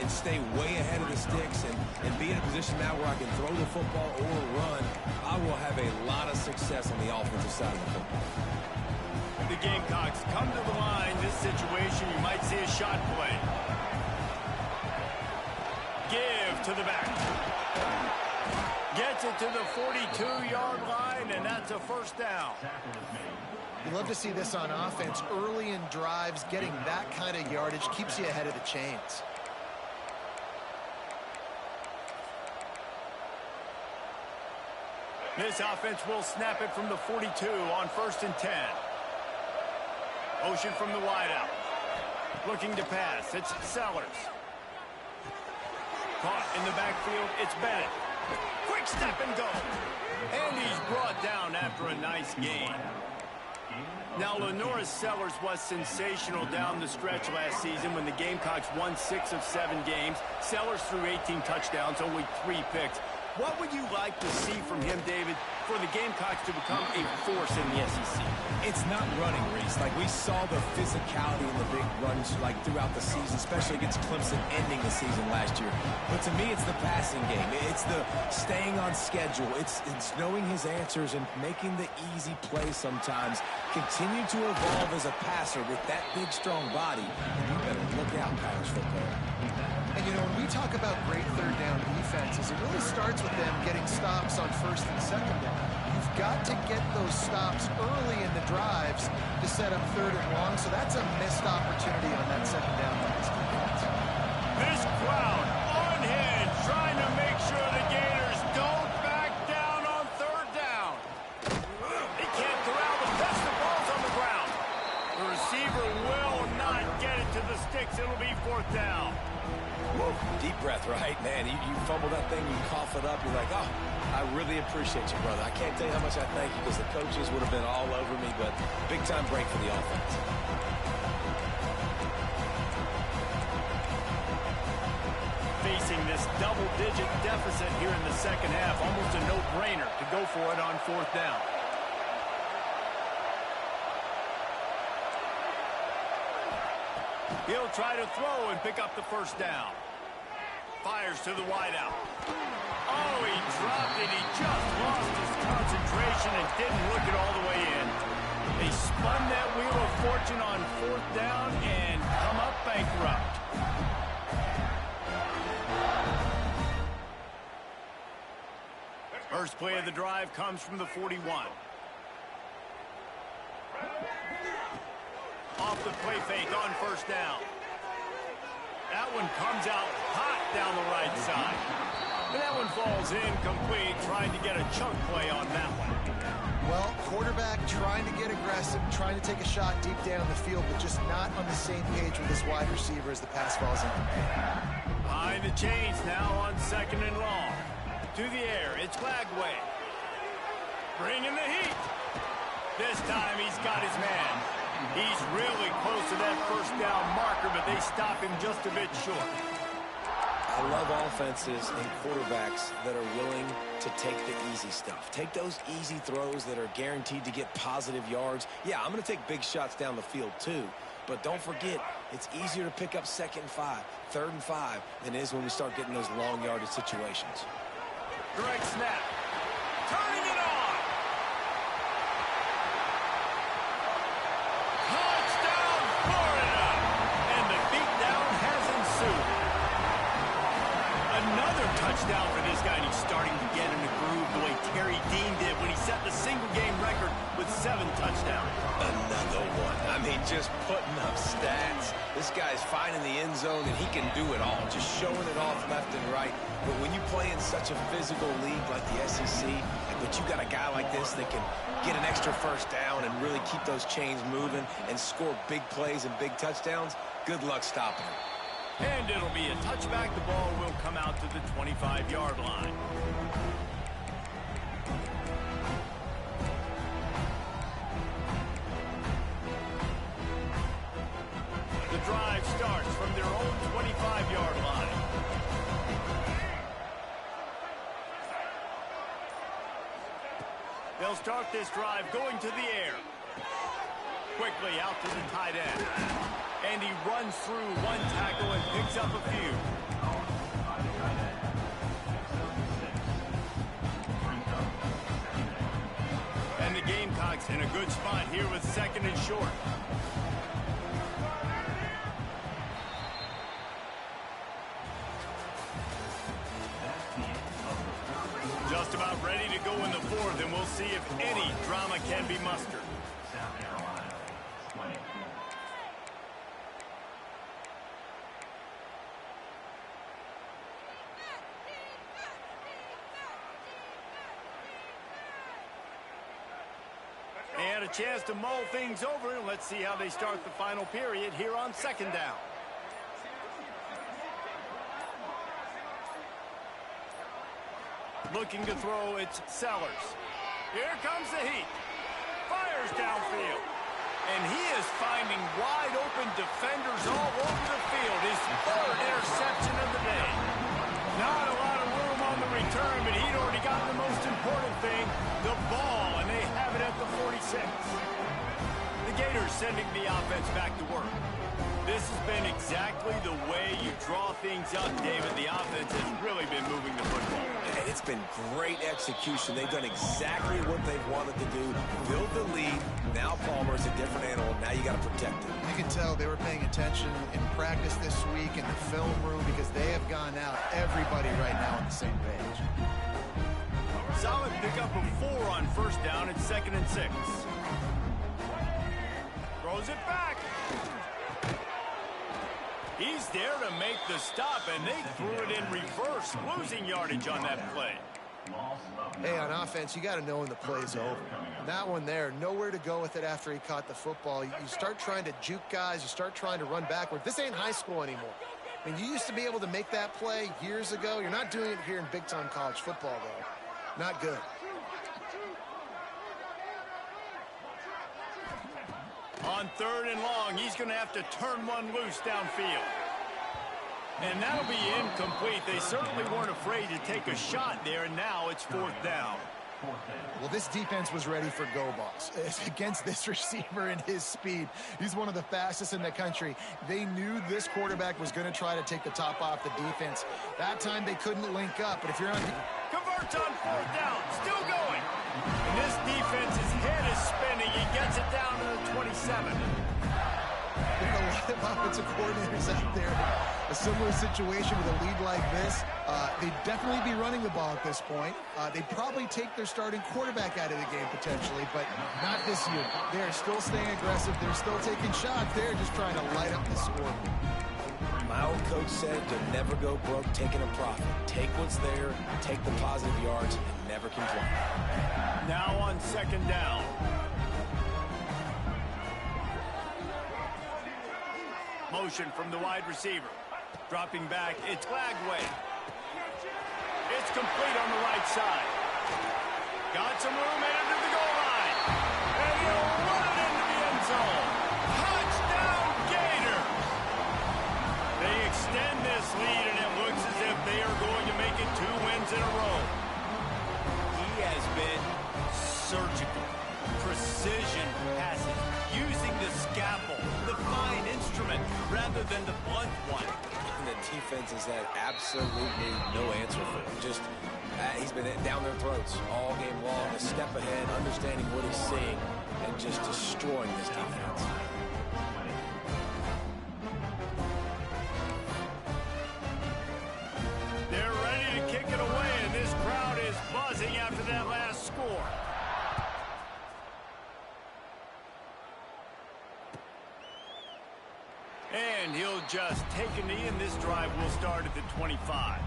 and stay way ahead of the sticks and be in a position now where I can throw the football or run, I will have a lot of success on the offensive side of the football. The Gamecocks come to the line. This situation, you might see a shot play. Give to the back. Gets it to the 42-yard line, and that's a first down. You love to see this on offense. Early in drives, getting that kind of yardage keeps you ahead of the chains. This offense will snap it from the 42 on 1st and 10. Motion from the wideout. Looking to pass. It's Sellers. Caught in the backfield. It's Bennett. Quick step and go. And he's brought down after a nice gain. Now, Lenoris Sellers was sensational down the stretch last season when the Gamecocks won 6 of 7 games. Sellers threw 18 touchdowns, only 3 picks. What would you like to see from him, David, for the Gamecocks to become a force in the SEC? It's not running, Reese. Like, we saw the physicality in the big runs, like, throughout the season, especially against Clemson ending the season last year. But to me, it's the passing game. It's the staying on schedule. It's knowing his answers and making the easy play sometimes. Continue to evolve as a passer with that big, strong body. And you better look out, college football. And, you know, when we talk about great third down defenses, it really starts with them getting stops on 1st and 2nd down. You've got to get those stops early in the drives to set up 3rd and long, so that's a missed opportunity on that 2nd down by this defense. This crowd unhinged, trying to make sure the Gators don't back down on 3rd down. They can't corral the best of balls on the ground. The receiver will not get it to the sticks. It'll be 4th down. Woo, deep breath, right? Man, you fumble that thing, you cough it up, you're like, oh, I really appreciate you, brother. I can't tell you how much I thank you because the coaches would have been all over me, but big-time break for the offense. Facing this double-digit deficit here in the second half, almost a no-brainer to go for it on 4th down. He'll try to throw and pick up the 1st down. Fires to the wideout. Oh, he dropped it. He just lost his concentration and didn't look it all the way in. They spun that wheel of fortune on 4th down and come up bankrupt. First play of the drive comes from the 41. Off the play fake on 1st down. That one comes out hot down the right side. And that one falls incomplete, trying to get a chunk play on that one. Well, quarterback trying to get aggressive, trying to take a shot deep down the field, but just not on the same page with this wide receiver as the pass falls in. Behind the chains now on 2nd and long. To the air, it's Glagway. Bringing the heat. This time he's got his man. He's really close to that 1st down marker, but they stop him just a bit short. I love offenses and quarterbacks that are willing to take the easy stuff. Take those easy throws that are guaranteed to get positive yards. Yeah, I'm going to take big shots down the field too. But don't forget, it's easier to pick up 2nd and 5, 3rd and 5 than it is when we start getting those long yardage situations. Direct snap. Turning it on. Touchdown, Florida. And the beatdown has ensued. Another touchdown for this guy, and he's starting to get in the groove the way Terry Dean did when he set the single-game record with 7 touchdowns. Another one. I mean, just putting up stats. This guy's finding the end zone, and he can do it all, just showing it off left and right. But when you play in such a physical league like the SEC, but you got a guy like this that can get an extra 1st down and really keep those chains moving and score big plays and big touchdowns, good luck stopping him. And it'll be a touchback. The ball will come out to the 25-yard line. The drive starts from their own 25-yard line. They'll start this drive going to the air. Quickly out to the tight end. And he runs through one tackle and picks up a few. And the Gamecocks in a good spot here with 2nd and short. Just about ready to go in the 4th, and we'll see if any drama can be mustered. They had a chance to mull things over, and let's see how they start the final period here on 2nd down. Looking to throw, it's Sellers. Here comes the heat. Fires downfield. And he is finding wide open defenders all over the field. His 3rd interception of the day. Not a lot of room on the return, but he'd already gotten the most important thing, the ball, and they have it at the 46. The Gators sending the offense back to work. This has been exactly the way you draw things up, David. The offense has really been moving the football. It's been great execution. They've done exactly what they've wanted to do. Build the lead. Now Palmer's a different animal. Now you got to protect it. You can tell they were paying attention in practice this week in the film room because they have gone out, everybody right now on the same page. Solid pickup of 4 on 1st down. It's 2nd and 6. Throws it back. He's there to make the stop, and they threw it in reverse, losing yardage on that play. Hey, on offense, you got to know when the play's over. That one there, nowhere to go with it after he caught the football. You start trying to juke guys. You start trying to run backward. This ain't high school anymore. I mean, you used to be able to make that play years ago. You're not doing it here in big-time college football, though. Not good. On 3rd and long, he's going to have to turn one loose downfield. And that'll be incomplete. They certainly weren't afraid to take a shot there, and now it's 4th down. Well, this defense was ready for go balls. Against this receiver and his speed, he's one of the fastest in the country. They knew this quarterback was going to try to take the top off the defense. That time they couldn't link up, but if you're on... Converts on 4th down, still going. And this defense's head is spinning. He gets it down to the 27. With a lot of offensive coordinators out there, a similar situation with a lead like this, they'd definitely be running the ball at this point. They'd probably take their starting quarterback out of the game potentially, but not this year. They're still staying aggressive. They're still taking shots. They're just trying to light up the score. My old coach said you'll never go broke taking a profit. Take what's there, take the positive yards, and never complain. Now on 2nd down. Motion from the wide receiver. Dropping back, it's Glagway. It's complete on the right side. Got some room headed to the goal line. And he'll run it into the end zone. Touchdown, Gator! They extend this lead, and it looks as if they are going to make it 2 wins in a row. He has been surgical, precision passing, using the scalpel, the fine instrument, rather than the blunt one. And the defense has had absolutely no answer for him. Just, he's been down their throats all game long, a step ahead, understanding what he's seeing, and just destroying this defense. They're ready to kick it away, and this crowd is buzzing after that last score. And he'll just take a knee, and this drive will start at the 25.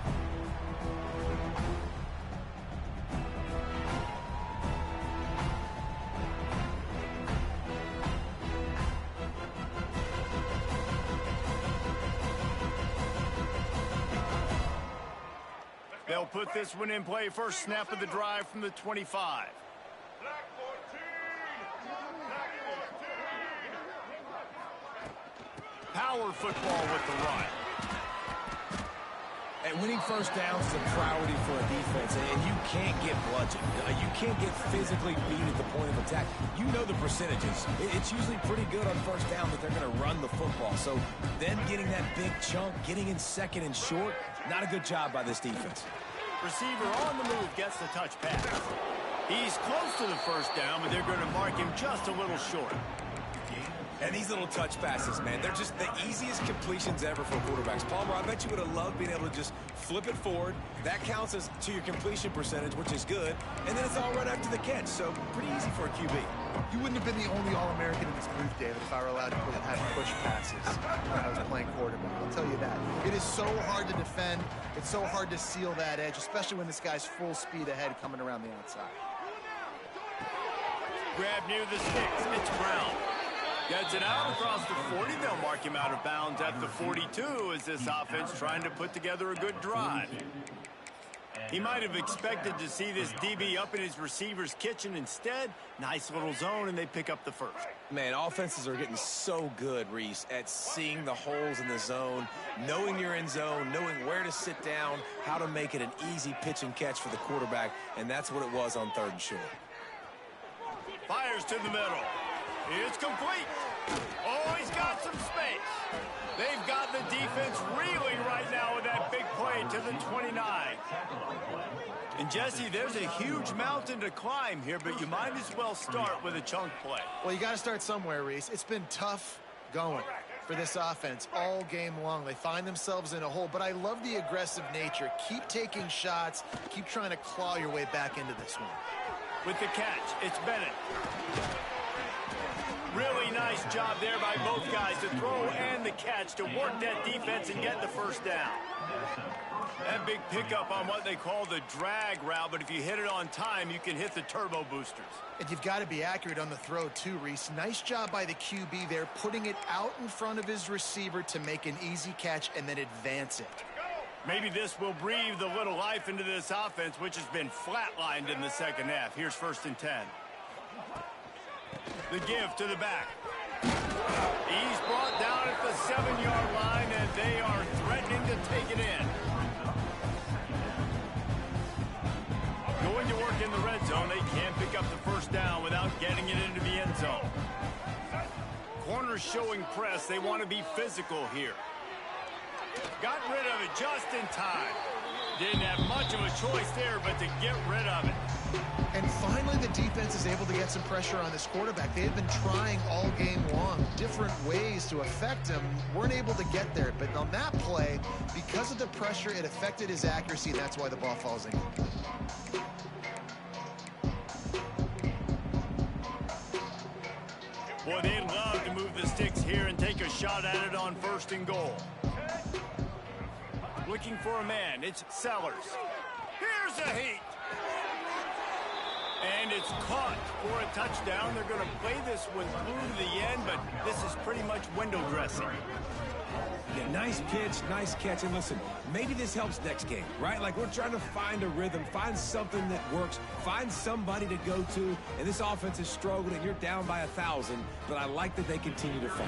They'll put this one in play. First snap of the drive from the 25. Power football with the run. And winning first downs is a priority for a defense, and you can't get bludgeoned. You can't get physically beat at the point of attack. You know the percentages. It's usually pretty good on first down that they're going to run the football. So then getting that big chunk, getting in second and short, not a good job by this defense. Receiver on the move gets the touch pass. He's close to the first down, but they're going to mark him just a little short. And these little touch passes, man, they're just the easiest completions ever for quarterbacks. Palmer, I bet you would have loved being able to just flip it forward. That counts as to your completion percentage, which is good. And then it's all right after the catch, so pretty easy for a QB. You wouldn't have been the only All-American in this booth, David, if I were allowed to have push passes when I was playing quarterback. I'll tell you that. It is so hard to defend. It's so hard to seal that edge, especially when this guy's full speed ahead coming around the outside. Grab near the sticks. It's Brown. Gets it out across the 40. They'll mark him out of bounds at the 42 as this offense trying to put together a good drive. He might have expected to see this DB up in his receiver's kitchen. Instead, nice little zone, and they pick up the first. Man, offenses are getting so good, Reese, at seeing the holes in the zone, knowing you're in zone, knowing where to sit down, how to make it an easy pitch and catch for the quarterback, and that's what it was on 3rd and short. Fires to the middle. It's complete. Oh, he's got some space. They've got the defense reeling right now with that big play to the 29. And, Jesse, there's a huge mountain to climb here, but you might as well start with a chunk play. Well, you got to start somewhere, Reese. It's been tough going for this offense all game long. They find themselves in a hole, but I love the aggressive nature. Keep taking shots. Keep trying to claw your way back into this one. With the catch, it's Bennett. Really nice job there by both guys, the throw and the catch, to work that defense and get the first down. That big pickup on what they call the drag route, but if you hit it on time, you can hit the turbo boosters. And you've got to be accurate on the throw too, Reese. Nice job by the QB there, putting it out in front of his receiver to make an easy catch and then advance it. Maybe this will breathe a little life into this offense, which has been flatlined in the second half. Here's 1st and 10. The give to the back. He's brought down at the 7-yard line, and they are threatening to take it in. Going to work in the red zone. They can't pick up the first down without getting it into the end zone. Corners showing press. They want to be physical here. Got rid of it just in time. Didn't have much of a choice there, but to get rid of it. And finally, the defense is able to get some pressure on this quarterback. They've been trying all game long different ways to affect him. Weren't able to get there. But on that play, because of the pressure, it affected his accuracy. That's why the ball falls in. Boy, they'd love to move the sticks here and take a shot at it on 1st and goal. Looking for a man. It's Sellers. Here's a heat. And it's caught for a touchdown. They're going to play this one through to the end, but this is pretty much window dressing. Yeah, nice pitch, nice catch. And listen, maybe this helps next game, right? Like, we're trying to find a rhythm, find something that works, find somebody to go to. And this offense is struggling, and you're down by 1,000, but I like that they continue to fight.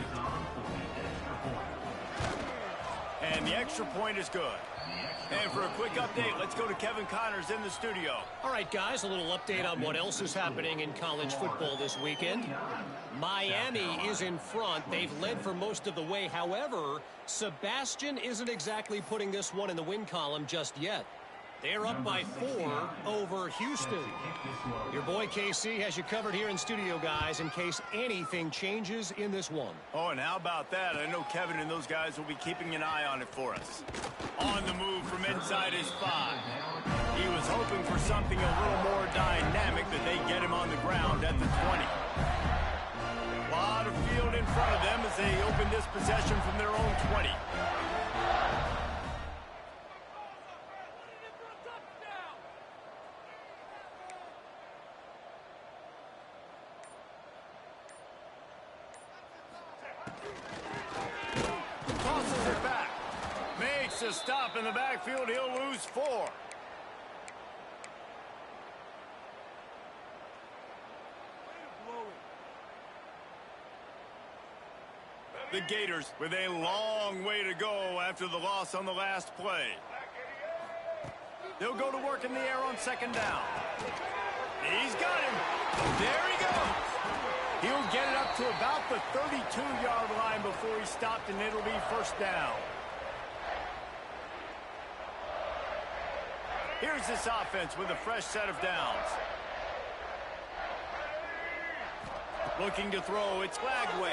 And the extra point is good. And for a quick update, let's go to Kevin Connors in the studio. All right, guys, a little update on what else is happening in college football this weekend. Miami is in front. They've led for most of the way. However, Sebastian isn't exactly putting this one in the win column just yet. They're up by 4 over Houston. Your boy KC has you covered here in studio, guys, in case anything changes in this one. Oh, and how about that? I know Kevin and those guys will be keeping an eye on it for us. On the move from inside his 5. He was hoping for something a little more dynamic, but they get him on the ground at the 20. A lot of field in front of them as they open this possession from their own 20. Tosses it back. Makes a stop in the backfield. He'll lose 4. The Gators with a long way to go after the loss on the last play. They'll go to work in the air on second down. He's got him. There he goes. He'll get it up to about the 32-yard line before he stopped, and it'll be first down. Here's this offense with a fresh set of downs. Looking to throw, it's Lagway.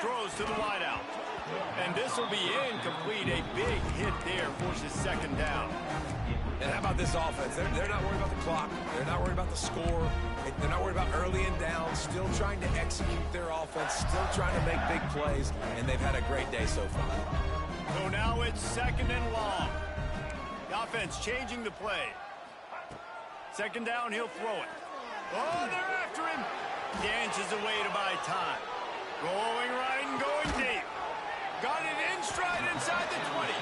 Throws to the wideout. And this will be incomplete. A big hit there forces second down. And how about this offense? They're not worried about the clock. They're not worried about the score. They're not worried about early and down. Still trying to execute their offense. Still trying to make big plays. And they've had a great day so far. So now it's second and long. The offense changing the play. Second down, he'll throw it. Oh, they're after him. He inches away to buy time. Going right and going deep. Got it in stride inside the 20.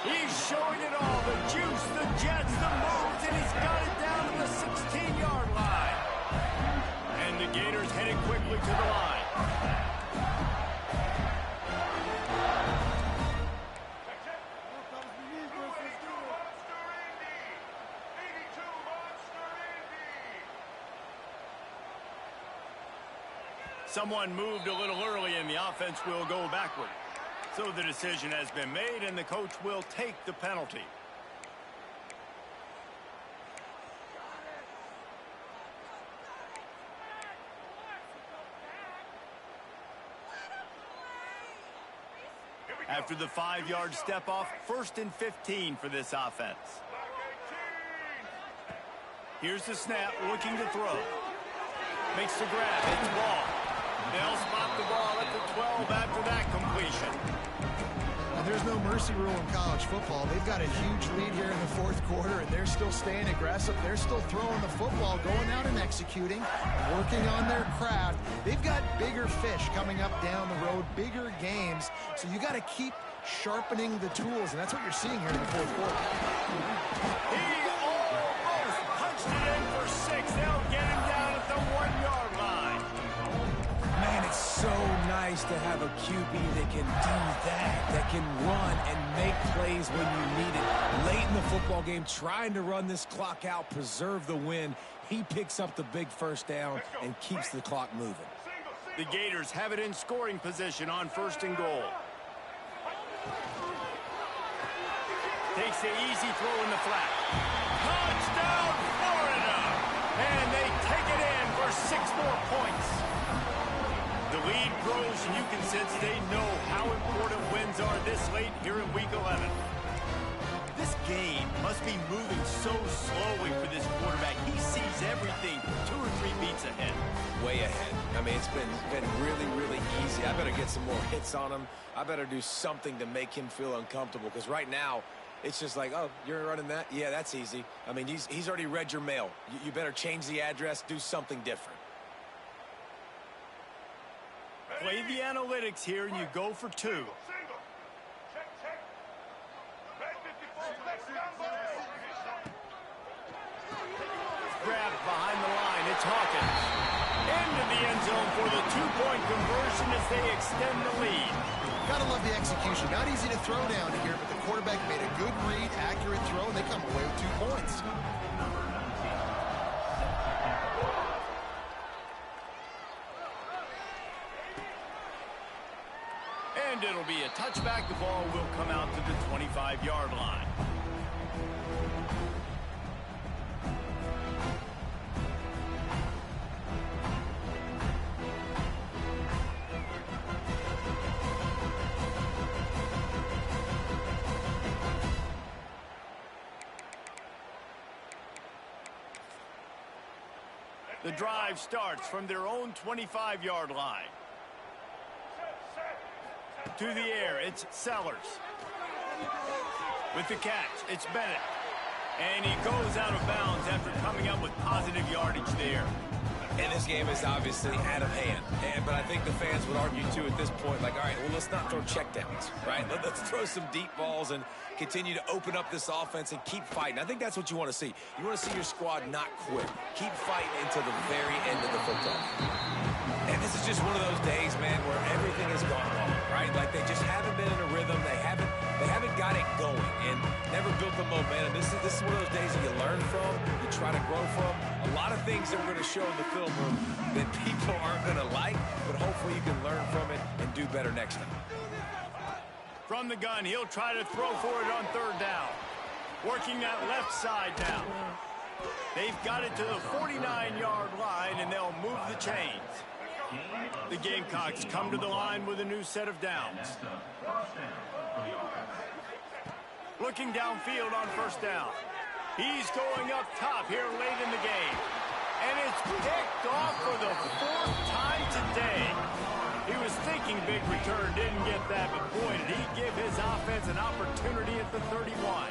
He's showing it all. The juice, the jets, the moves, and he's got it down to the 16-yard line. And the Gators headed quickly to the line. Someone moved a little early, and the offense will go backward. So the decision has been made, and the coach will take the penalty. After the 5-yard step off, 1st and 15 for this offense. Here's the snap, looking to throw. Makes the grab, it's ball. They'll spot the ball at the 12 after that completion. And there's no mercy rule in college football. They've got a huge lead here in the 4th quarter, and they're still staying aggressive. They're still throwing the football, going out and executing, working on their craft. They've got bigger fish coming up down the road, bigger games. So you got to keep sharpening the tools, and that's what you're seeing here in the 4th quarter. He almost punched it in for 6. They'll get him down at the 1-yard line. Man, it's so nice to have a QB that can do that can run and make plays when you need it. Late in the football game, trying to run this clock out, preserve the win. He picks up the big first down and keeps the clock moving. The Gators have it in scoring position on 1st and goal. Takes the easy throw in the flat. Touchdown, Florida! And they take it in for 6 more points. The lead grows, and you can sense they know how important wins are this late here in Week 11. This game must be moving so slowly for this quarterback. He sees everything 2 or 3 beats ahead. Way ahead. I mean, it's been really, really easy. I better get some more hits on him. I better do something to make him feel uncomfortable, because right now, it's just like, oh, you're running that? Yeah, that's easy. I mean, he's already read your mail. You better change the address, do something different. Play the analytics here, and you go for 2. Grabbed behind the line. It's Hawkins. Into the end zone for the 2-point conversion as they extend the lead. Gotta love the execution. Not easy to throw down here, but the quarterback made a good read, accurate throw, and they come away with 2 points. And it'll be a touchback. The ball will come out to the 25-yard line. The drive starts from their own 25-yard line. To the air, it's Sellers. With the catch, it's Bennett. And he goes out of bounds after coming up with positive yardage there. And this game is obviously out of hand. But I think the fans would argue, too, at this point, like, all right, well, let's not throw checkdowns, right? Let's throw some deep balls and continue to open up this offense and keep fighting. I think that's what you want to see. You want to see your squad not quit. Keep fighting until the very end of the football. And this is just one of those days, man, where everything has gone wrong, right? Like, they just haven't been in a rhythm. They haven't got it going and never built the momentum. This is this is one of those days that you learn from, you try to grow from. A lot of things that we're going to show in the film room that people aren't going to like, but hopefully you can learn from it and do better next time. From the gun, he'll try to throw for it on third down. Working that left side now. They've got it to the 49-yard line, and they'll move the chains. The Gamecocks come to the line with a new set of downs. Looking downfield on first down. He's going up top here late in the game. And it's picked off for the fourth time today. He was thinking big return, didn't get that, but boy, did he give his offense an opportunity at the 31.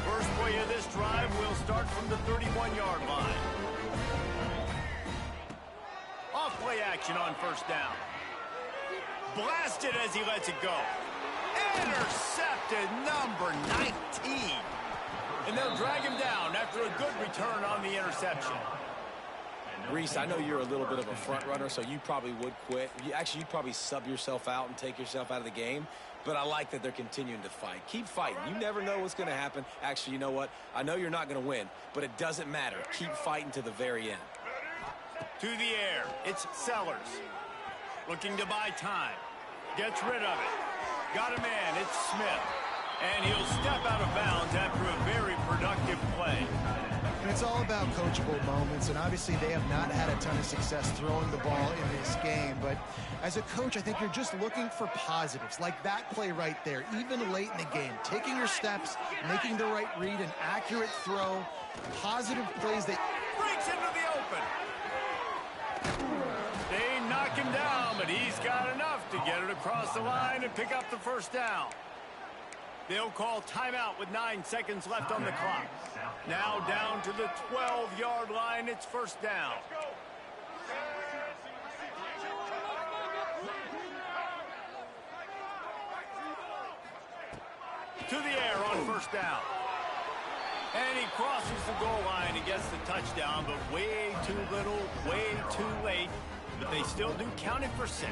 First play of this drive will start from the 31-yard line. Off play action on first down. Blasted as he lets it go. Intercepted, number 19. And they'll drag him down after a good return on the interception. Reese, I know you're a little bit of a front runner, so you probably would quit. You'd probably sub yourself out and take yourself out of the game. But I like that they're continuing to fight. Keep fighting. You never know what's going to happen. Actually, you know what? I know you're not going to win, but it doesn't matter. Keep fighting to the very end. To the air, it's Sellers. Looking to buy time. Gets rid of it. Got a man, it's Smith. And he'll step out of bounds after a very productive play. And it's all about coachable moments, and obviously they have not had a ton of success throwing the ball in this game. But as a coach, I think you're just looking for positives, like that play right there, even late in the game. Taking your steps, making the right read, an accurate throw, positive plays that... Breaks into the open. They knock him down, but he's got enough to get it across the line and pick up the first down. They'll call timeout with 9 seconds left on the clock. Now down to the 12-yard line. It's first down. To the air on first down. And he crosses the goal line and gets the touchdown, but way too little, way too late. But they still do count it for 6.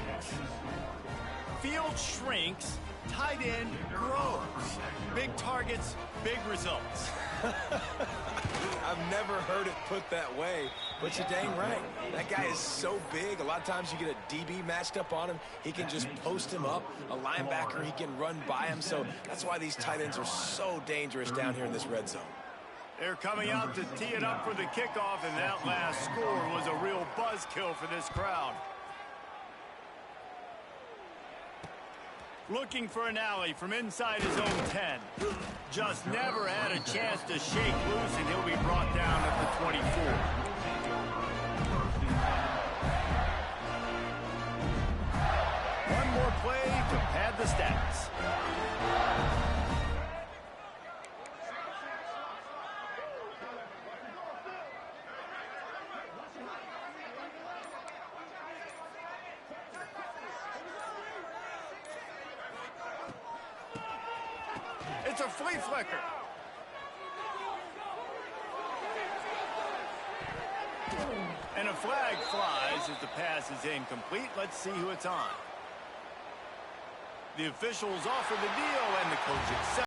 Field shrinks. Tight end grows. Big targets, big results. I've never heard it put that way, but you're dang right. That guy is so big. A lot of times you get a DB matched up on him. He can just post him up. A linebacker, he can run by him. So that's why these tight ends are so dangerous down here in this red zone. They're coming out to tee it up for the kickoff, and that last score was a real buzzkill for this crowd. Looking for an alley from inside his own 10. Just never had a chance to shake loose, and he'll be brought down at the 24. One more play to pad the stats. It's a flea flicker. And a flag flies as the pass is incomplete. Let's see who it's on. The officials offer the deal, and the coach accepts.